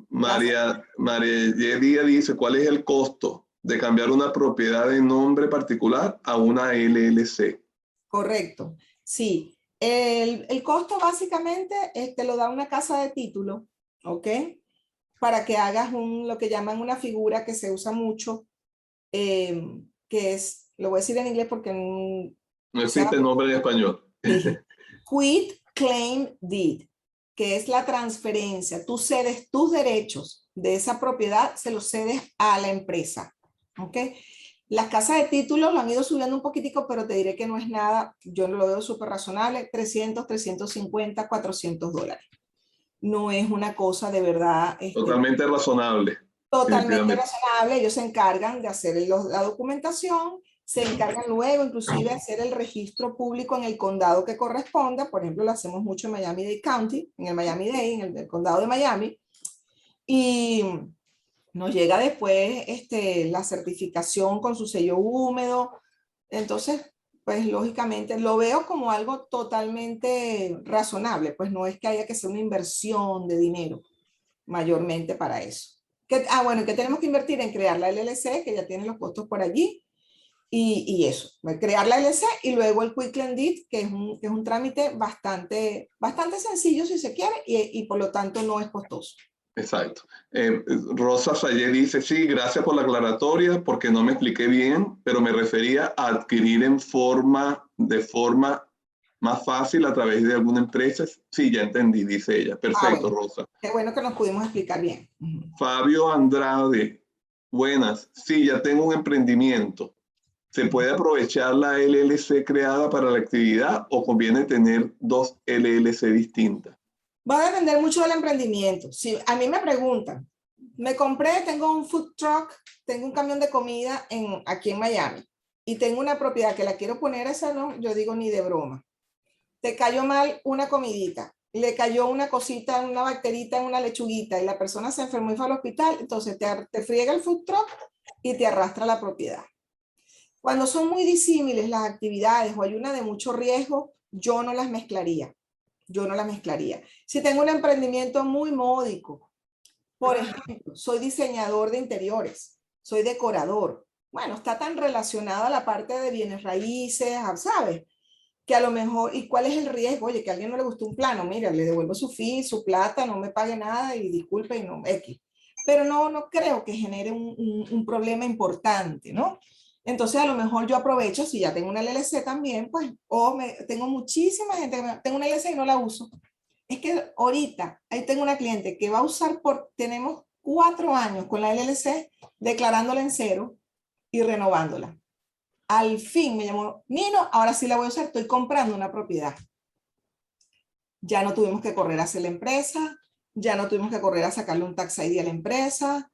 Speaker 1: María Díaz dice, ¿cuál es el costo de cambiar una propiedad de nombre particular a una LLC?
Speaker 2: Correcto, sí. El costo básicamente te lo da una casa de título, ¿ok? Para que hagas lo que llaman una figura que se usa mucho, que es, lo voy a decir en inglés porque
Speaker 1: no existe nombre en español.
Speaker 2: Quit Claim Deed, que es la transferencia. Tú cedes tus derechos de esa propiedad, se los cedes a la empresa, ¿ok? Las casas de títulos lo han ido subiendo un poquitico, pero te diré que no es nada, yo lo veo súper razonable, 300, 350, $400. No es una cosa de verdad.
Speaker 1: Totalmente razonable.
Speaker 2: Totalmente razonable. Ellos se encargan de hacer la documentación, se encargan luego inclusive de hacer el registro público en el condado que corresponda. Por ejemplo, lo hacemos mucho en Miami-Dade County, en el Miami-Dade, en el condado de Miami. Y nos llega después la certificación con su sello húmedo. Entonces, pues lógicamente lo veo como algo totalmente razonable, pues no es que haya que hacer una inversión de dinero mayormente para eso. Bueno, que tenemos que invertir en crear la LLC, que ya tiene los costos por allí, y eso, crear la LLC y luego el Quick Claim Deed, que es un trámite bastante sencillo si se quiere y por lo tanto no es costoso.
Speaker 1: Exacto. Rosa Sayé dice, sí, gracias por la aclaratoria, porque no me expliqué bien, pero me refería a adquirir de forma más fácil a través de alguna empresa. Sí, ya entendí, dice ella. Perfecto,
Speaker 2: bueno,
Speaker 1: Rosa.
Speaker 2: Qué bueno que nos pudimos explicar bien.
Speaker 1: Fabio Andrade, buenas. Sí, ya tengo un emprendimiento. ¿Se puede aprovechar la LLC creada para la actividad o conviene tener dos LLC distintas?
Speaker 2: Va a depender mucho del emprendimiento. Si a mí me preguntan, tengo un food truck, tengo un camión de comida aquí en Miami y tengo una propiedad que la quiero poner esa, no, yo digo ni de broma. Te cayó mal una comidita, le cayó una cosita, una bacterita en una lechuguita y la persona se enfermó y fue al hospital, entonces te friega el food truck y te arrastra la propiedad. Cuando son muy disímiles las actividades o hay una de mucho riesgo, yo no las mezclaría. Si tengo un emprendimiento muy módico, por ejemplo, soy diseñador de interiores, soy decorador, bueno, está tan relacionada a la parte de bienes raíces, ¿sabes? que a lo mejor, ¿y cuál es el riesgo? Oye, que a alguien no le gustó un plano, mira, le devuelvo su fee, su plata, no me pague nada y disculpe y no, X. Pero no creo que genere un problema importante, ¿no? Entonces, a lo mejor yo aprovecho, si ya tengo una LLC también, pues, tengo muchísima gente, tengo una LLC y no la uso. Es que ahorita, ahí tengo una cliente que va a usar tenemos 4 años con la LLC, declarándola en cero y renovándola. Al fin me llamó, Nino, ahora sí la voy a usar, estoy comprando una propiedad. Ya no tuvimos que correr a hacer la empresa, ya no tuvimos que correr a sacarle un tax ID a la empresa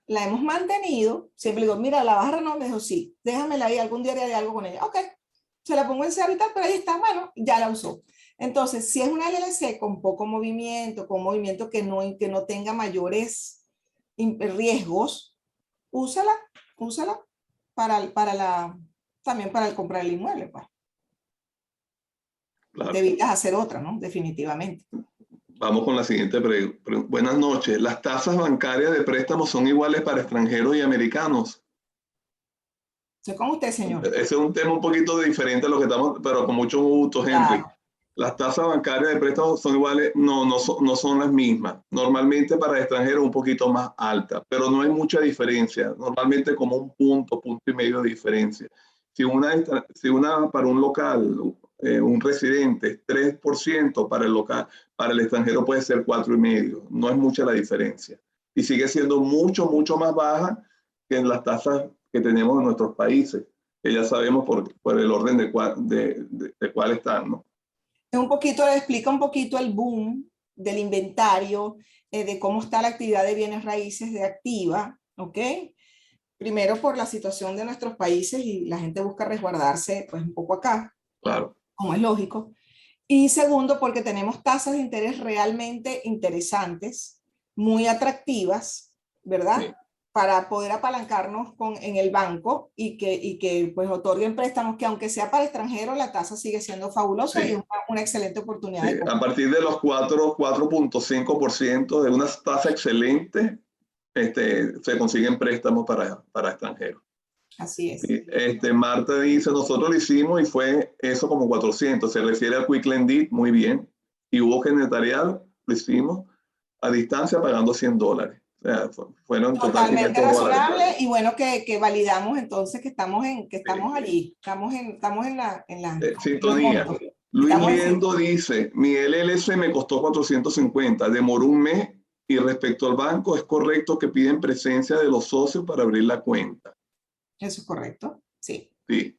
Speaker 2: la hemos mantenido, siempre le digo, mira, ¿la vas a renovar? Me dijo, sí, déjamela ahí, algún día haré algo con ella. Ok, se la pongo en cero y tal, pero ahí está, bueno, ya la usó. Entonces, si es una LLC con poco movimiento, con movimiento que no tenga mayores riesgos, úsala también para el comprar el inmueble, pues.
Speaker 1: Claro.
Speaker 2: Te evitas hacer otra, ¿no? Definitivamente.
Speaker 1: Vamos con la siguiente pregunta. Buenas noches. ¿Las tasas bancarias de préstamos son iguales para extranjeros y americanos?
Speaker 2: Estoy con usted, señor.
Speaker 1: Ese es un tema un poquito diferente a lo que estamos, pero con mucho gusto, Henry.
Speaker 2: Claro.
Speaker 1: Las tasas bancarias de préstamos son iguales, no son las mismas. Normalmente para extranjeros un poquito más alta, pero no hay mucha diferencia. Normalmente como un punto y medio de diferencia. Si una para un local, un residente es 3%, para el local, para el extranjero puede ser 4,5%. No es mucha la diferencia. Y sigue siendo mucho más baja que en las tasas que tenemos en nuestros países, que ya sabemos por el orden de cuál están, ¿no?
Speaker 2: Explica un poquito el boom del inventario, de cómo está la actividad de bienes raíces de activa, ¿ok? Primero por la situación de nuestros países y la gente busca resguardarse pues un poco acá,
Speaker 1: claro,
Speaker 2: como es lógico. Y segundo, porque tenemos tasas de interés realmente interesantes, muy atractivas, ¿verdad?
Speaker 1: sí.
Speaker 2: Para poder apalancarnos en el banco y que pues otorguen préstamos que aunque sea para extranjeros, la tasa sigue siendo fabulosa
Speaker 1: Sí.
Speaker 2: y es una excelente oportunidad
Speaker 1: Sí,
Speaker 2: de compra.
Speaker 1: a partir de los 4.5% de una tasa excelente, se consiguen préstamos para extranjeros.
Speaker 2: Así es.
Speaker 1: Sí, Marta dice, nosotros lo hicimos y fue eso como 400, se refiere al Quick Lendit, muy bien, y hubo genetarial, lo hicimos a distancia pagando $100. O sea, fueron total
Speaker 2: Totalmente
Speaker 1: $500.
Speaker 2: razonable y bueno que validamos entonces que estamos allí, estamos en la
Speaker 1: Sintonía. Luis
Speaker 2: estamos
Speaker 1: Liendo dice, mi LLC me costó 450, demoró un mes y respecto al banco es correcto que piden presencia de los socios para abrir la cuenta.
Speaker 2: Eso es correcto, sí.
Speaker 1: Sí.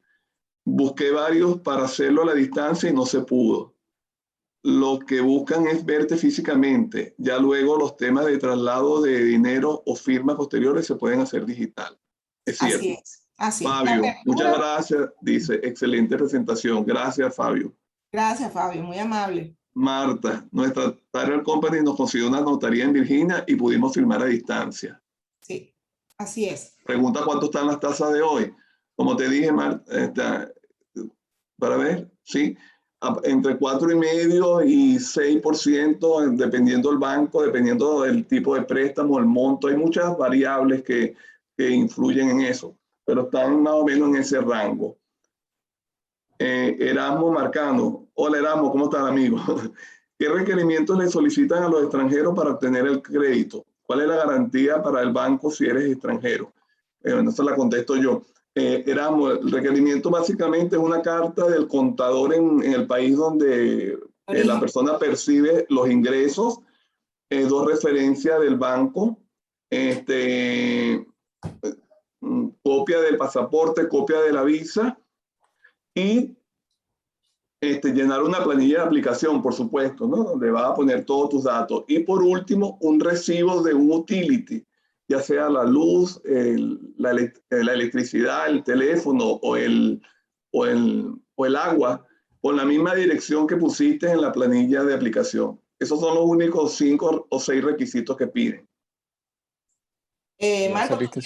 Speaker 1: Busqué varios para hacerlo a la distancia y no se pudo. Lo que buscan es verte físicamente. Ya luego los temas de traslado de dinero o firmas posteriores se pueden hacer digital. Es cierto.
Speaker 2: Así es, así es.
Speaker 1: Fabio, muchas gracias. Dice, excelente presentación. Gracias, Fabio.
Speaker 2: Gracias, Fabio, muy amable.
Speaker 1: Marta, nuestra Title Company nos consiguió una notaría en Virginia y pudimos firmar a distancia.
Speaker 2: Sí, así es.
Speaker 1: Pregunta cuánto están las tasas de hoy. Como te dije, Marta, para ver, sí, entre 4,5% y 6%, dependiendo del banco, dependiendo del tipo de préstamo, el monto. Hay muchas variables que influyen en eso, pero están más o menos en ese rango. Erasmo Marcano. Hola Erasmo, ¿cómo estás, amigo? ¿Qué requerimientos le solicitan a los extranjeros para obtener el crédito? ¿Cuál es la garantía para el banco si eres extranjero? Esa la contesto yo. Erasmo, el requerimiento básicamente es una carta del contador en el país donde la persona percibe los ingresos, 2 referencias del banco, copia del pasaporte, copia de la visa, y llenar una planilla de aplicación, por supuesto, ¿no? Donde vas a poner todos tus datos. Y por último, un recibo de un utility, ya sea la luz, la electricidad, el teléfono o el agua, con la misma dirección que pusiste en la planilla de aplicación. Esos son los únicos 5 o 6 requisitos que piden.
Speaker 2: Marco, tú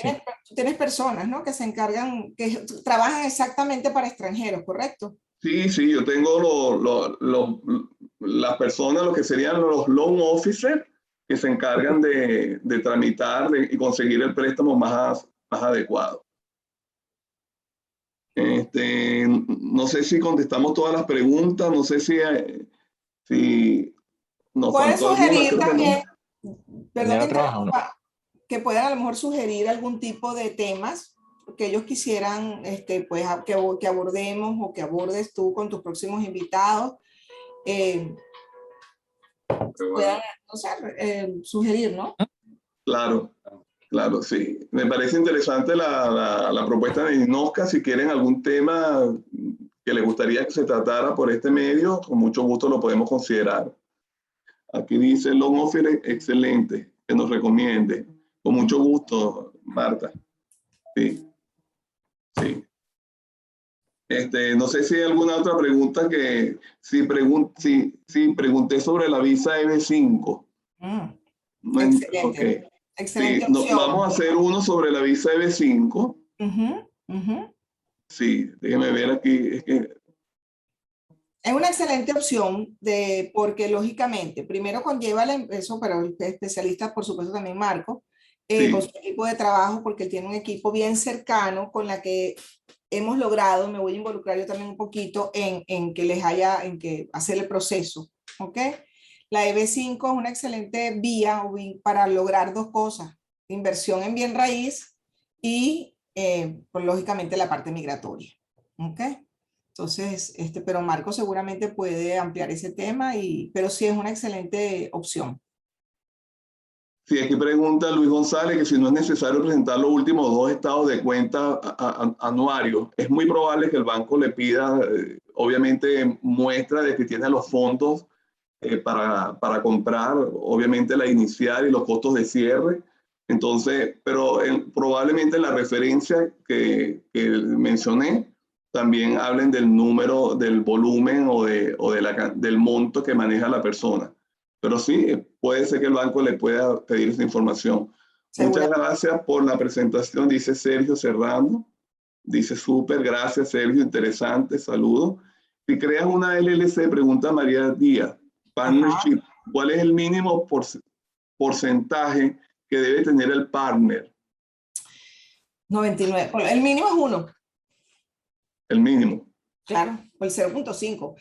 Speaker 2: tienes personas, ¿no? Que se encargan, que trabajan exactamente para extranjeros, ¿correcto?
Speaker 1: Sí, yo tengo las personas, lo que serían los loan officers, que se encargan de tramitar y conseguir el préstamo más adecuado. No sé si contestamos todas las preguntas, no sé si nos
Speaker 2: Pueden
Speaker 1: faltó alguna,
Speaker 2: sugerir
Speaker 1: creo que no.
Speaker 2: también, perdón
Speaker 3: ¿Tenía
Speaker 2: que
Speaker 3: otra hoja o no?
Speaker 2: interrumpa, que puedan a lo mejor sugerir algún tipo de temas que ellos quisieran pues, que abordemos o que abordes tú con tus próximos invitados. Puedan, no sé, sugerir, ¿no?
Speaker 1: Claro, claro, sí. Me parece interesante la propuesta de Inosca. Si quieren algún tema que les gustaría que se tratara por este medio, con mucho gusto lo podemos considerar. Aquí dice Long Offer, excelente, que nos recomiende. Con mucho gusto, Marta. Sí, sí. No sé si hay alguna otra pregunta que, si pregunté sobre la visa EB5. Ok.
Speaker 2: Excelente, excelente
Speaker 1: Sí,
Speaker 2: opción.
Speaker 1: vamos a hacer uno sobre la visa EB5.
Speaker 2: Ujú, ujú.
Speaker 1: Sí, déjeme ver aquí.
Speaker 2: Es una excelente opción porque lógicamente, primero conlleva eso, pero el especialista, por supuesto, también Marco, con
Speaker 1: Sí,
Speaker 2: su equipo de trabajo, porque él tiene un equipo bien cercano con la que hemos logrado, me voy a involucrar yo también un poquito en que en que hacer el proceso, ¿ok? La EB5 es una excelente vía para lograr dos cosas, inversión en bien raíz y, pues, lógicamente, la parte migratoria, ¿ok? Entonces, pero Marco seguramente puede ampliar ese tema, pero sí es una excelente opción.
Speaker 1: sí, aquí pregunta Luis González que si no es necesario presentar los últimos 2 estados de cuenta anuarios. Es muy probable que el banco le pida, obviamente, muestra de que tiene los fondos para comprar, obviamente, la inicial y los costos de cierre. Entonces, pero probablemente la referencia que mencioné también hablen del número, del volumen del monto que maneja la persona. Pero sí, puede ser que el banco le pueda pedir esa información. Muchas
Speaker 2: Seguramente.
Speaker 1: gracias por la presentación, dice Sergio Serrano. Dice súper, gracias Sergio, interesante, saludo. Si creas una LLC, pregunta María Díaz, partnership, ¿cuál es el mínimo porcentaje que debe tener el partner?
Speaker 2: 99. El mínimo es 1,
Speaker 1: El mínimo.
Speaker 2: claro, o el 0,5.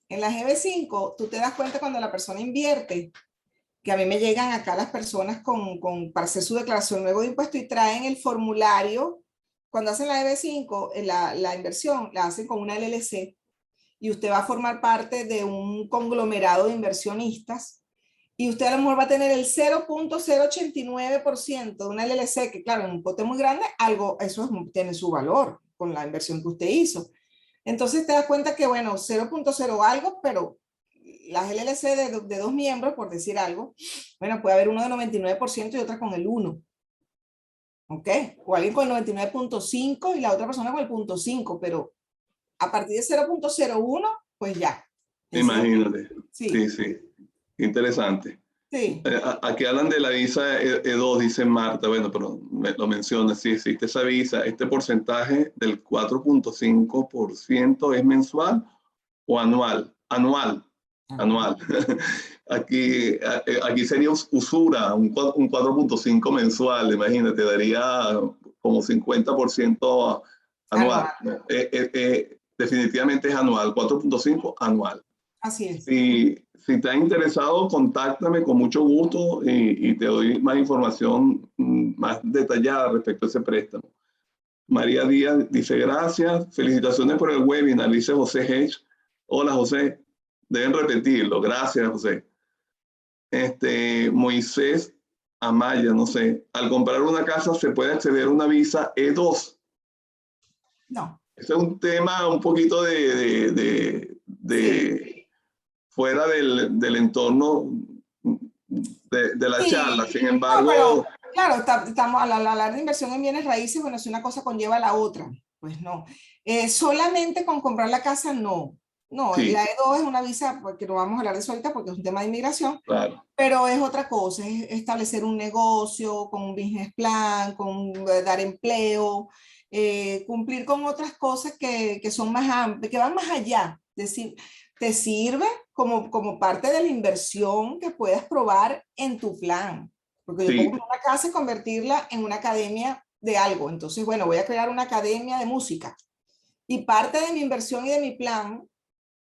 Speaker 2: En la GB5, tú te das cuenta cuando la persona invierte, que a mí me llegan acá las personas para hacer su declaración luego de impuesto y traen el formulario. Cuando hacen la EB5, la inversión la hacen con una LLC y usted va a formar parte de un conglomerado de inversionistas y usted a lo mejor va a tener el 0,089% de una LLC, que claro, en un pote muy grande, eso tiene su valor con la inversión que usted hizo. Entonces te das cuenta que, bueno, 0,0 algo, pero las LLC de 2 miembros, por decir algo, bueno, puede haber uno de 99% y otra con el 1. ¿Ok? O alguien con el 99,5 y la otra persona con el 0,5, pero a partir de 0,01, pues ya.
Speaker 1: Imagínate.
Speaker 2: Sí,
Speaker 1: Sí, sí. Interesante.
Speaker 2: sí.
Speaker 1: Aquí hablan de la visa E2, dice Marta. Bueno, pero lo menciona, sí existe esa visa. ¿Este porcentaje del 4,5% es mensual o anual? Anual. Anual. Aquí sería usura, un 4,5 mensual, imagínate, daría como 50% anual.
Speaker 2: Anual.
Speaker 1: No, definitivamente es anual, 4,5 anual.
Speaker 2: Así es.
Speaker 1: Si te has interesado, contáctame con mucho gusto y te doy más información más detallada respecto a ese préstamo. María Díaz dice gracias, felicitaciones por el webinar, dice José Hedge. Hola José, deben repetirlo, gracias José. Moisés Amaya, no sé, al comprar una casa se puede acceder a una visa E2.
Speaker 2: No.
Speaker 1: Ese es un tema un poquito
Speaker 2: Sí.
Speaker 1: fuera del entorno de la charla.
Speaker 2: Sí.
Speaker 1: Sin
Speaker 2: No, pero
Speaker 1: embargo,
Speaker 2: claro, estamos al hablar de inversión en bienes raíces, bueno, si una cosa conlleva a la otra, pues no. Solamente con comprar la casa, no. No,
Speaker 1: sí,
Speaker 2: la E2 es una visa, porque no vamos a hablar de eso ahorita porque es un tema de inmigración,
Speaker 1: claro.
Speaker 2: pero es otra cosa, es establecer un negocio con un business plan, con dar empleo, cumplir con otras cosas que son más amplias, que van más allá. Es decir, te sirve como parte de la inversión que puedas probar en tu plan. Porque yo puedo
Speaker 1: Sí,
Speaker 2: comprar una casa y convertirla en una academia de algo. Entonces, bueno, voy a crear una academia de música. Y parte de mi inversión y de mi plan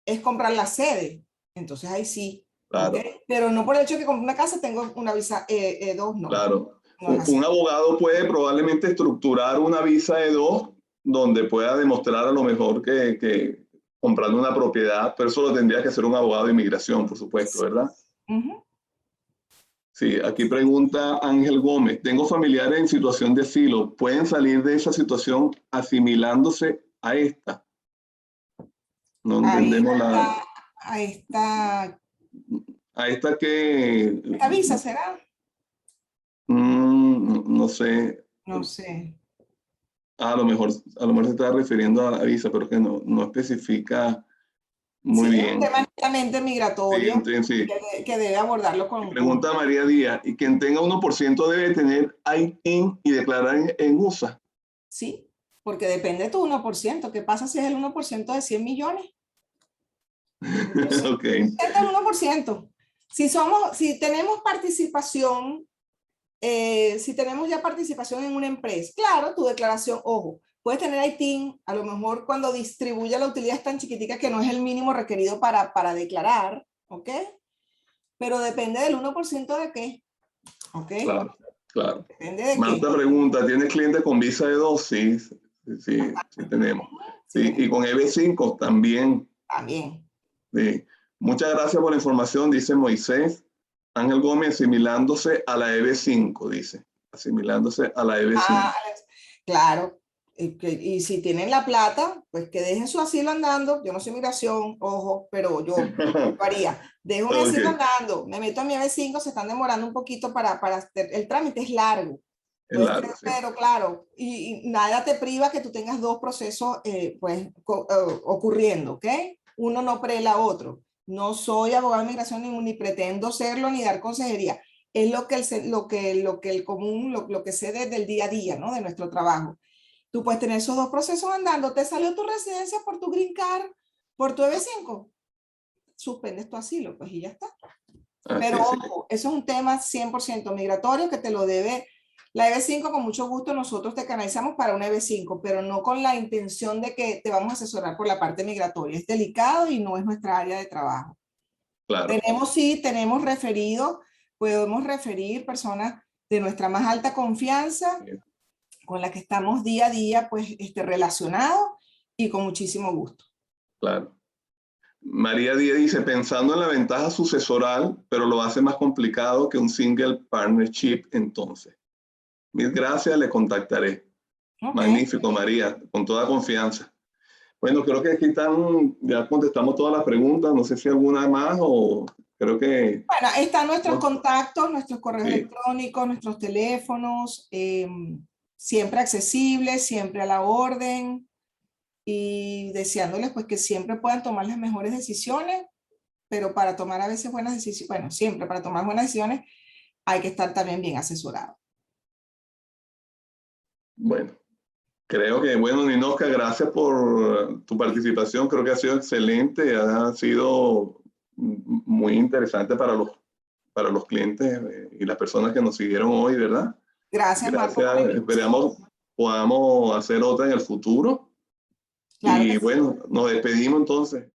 Speaker 2: es comprar la sede. Entonces, ahí sí.
Speaker 1: Claro.
Speaker 2: ¿Okay? Pero no por el hecho de que compré una casa tengo una visa E2, no.
Speaker 1: Claro.
Speaker 2: No es así.
Speaker 1: Un abogado puede probablemente estructurar una visa E2 donde pueda demostrar a lo mejor que comprando una propiedad, pero eso lo tendría que hacer un abogado de inmigración, por supuesto, ¿verdad? Sí, aquí pregunta Ángel Gómez. Tengo familiares en situación de asilo. ¿Pueden salir de esa situación asimilándose a esta? No entendemos
Speaker 2: A esta
Speaker 1: a esta que...
Speaker 2: ¿esta visa será?
Speaker 1: no sé.
Speaker 2: No sé.
Speaker 1: A lo mejor se está refiriendo a la visa, pero que no especifica muy
Speaker 2: Sí,
Speaker 1: bien.
Speaker 2: es un tema netamente migratorio
Speaker 1: Sí.
Speaker 2: que debe abordarlo con...
Speaker 1: Pregunta María Díaz, ¿y quien tenga 1% debe tener ITIN y declarar en USA?
Speaker 2: Sí, porque depende de tu 1%. ¿Qué pasa si es el 1% de 100 millones?
Speaker 1: Ok.
Speaker 2: Es el 1%. Si tenemos participación, si tenemos ya participación en una empresa, claro, tu declaración, ojo, puedes tener ITIN, a lo mejor cuando distribuya la utilidad es tan chiquitica que no es el mínimo requerido para declarar, ¿ok? Pero depende del 1% de qué, ¿ok?
Speaker 1: Claro.
Speaker 2: Depende de
Speaker 1: Marta
Speaker 2: qué.
Speaker 1: pregunta, ¿tienes clientes con visa E2? Sí tenemos. Sí, y con EB5 también.
Speaker 2: También.
Speaker 1: Sí. Muchas gracias por la información, dice Moisés. Ángel Gómez, asimilándose a la EB5, dice. Asimilándose a la EB5.
Speaker 2: Claro. Y si tienen la plata, pues que dejen su asilo andando. Yo no soy migración, ojo, pero yo haría. Dejo mi asilo andando, me meto a mi EB5, se están demorando un poquito para hacer, el trámite es largo.
Speaker 1: Es largo, sí.
Speaker 2: Pero claro, y nada te priva que tú tengas dos procesos ocurriendo, ¿ok? Uno no prela a otro. No soy abogado de migración ni pretendo serlo ni dar consejería. Es lo que el común, lo que sé desde el día a día, ¿no? De nuestro trabajo. Tú puedes tener esos dos procesos andando. Te salió tu residencia por tu green card, por tu EB5. Suspendes tu asilo, pues y ya está. Pero ojo, eso es un tema 100% migratorio que te lo debe la EB5. Con mucho gusto nosotros te canalizamos para una EB5, pero no con la intención de que te vamos a asesorar por la parte migratoria. Es delicado y no es nuestra área de trabajo.
Speaker 1: Claro.
Speaker 2: Tenemos referidos, podemos referir personas de nuestra más alta confianza, con las que estamos día a día pues relacionados y con muchísimo gusto.
Speaker 1: Claro. María Díaz dice, pensando en la ventaja sucesoral, pero lo hace más complicado que un single partnership entonces. Mil gracias, le contactaré. Okay. Magnífico, María, con toda confianza. Bueno, creo que aquí ya contestamos todas las preguntas, no sé si alguna más o creo que...
Speaker 2: Bueno, están nuestros contactos, nuestros correos electrónicos, nuestros teléfonos, siempre accesibles, siempre a la orden, y deseándoles pues que siempre puedan tomar las mejores decisiones, pero para tomar a veces buenas decisiones, bueno, siempre para tomar buenas decisiones hay que estar también bien asesorado.
Speaker 1: Bueno, creo que, bueno, Ninoska, gracias por tu participación, creo que ha sido excelente, ha sido muy interesante para los clientes y las personas que nos siguieron hoy, ¿verdad?
Speaker 2: Gracias, Marco.
Speaker 1: Esperamos podamos hacer otra en el futuro. Claro y bueno, nos despedimos entonces.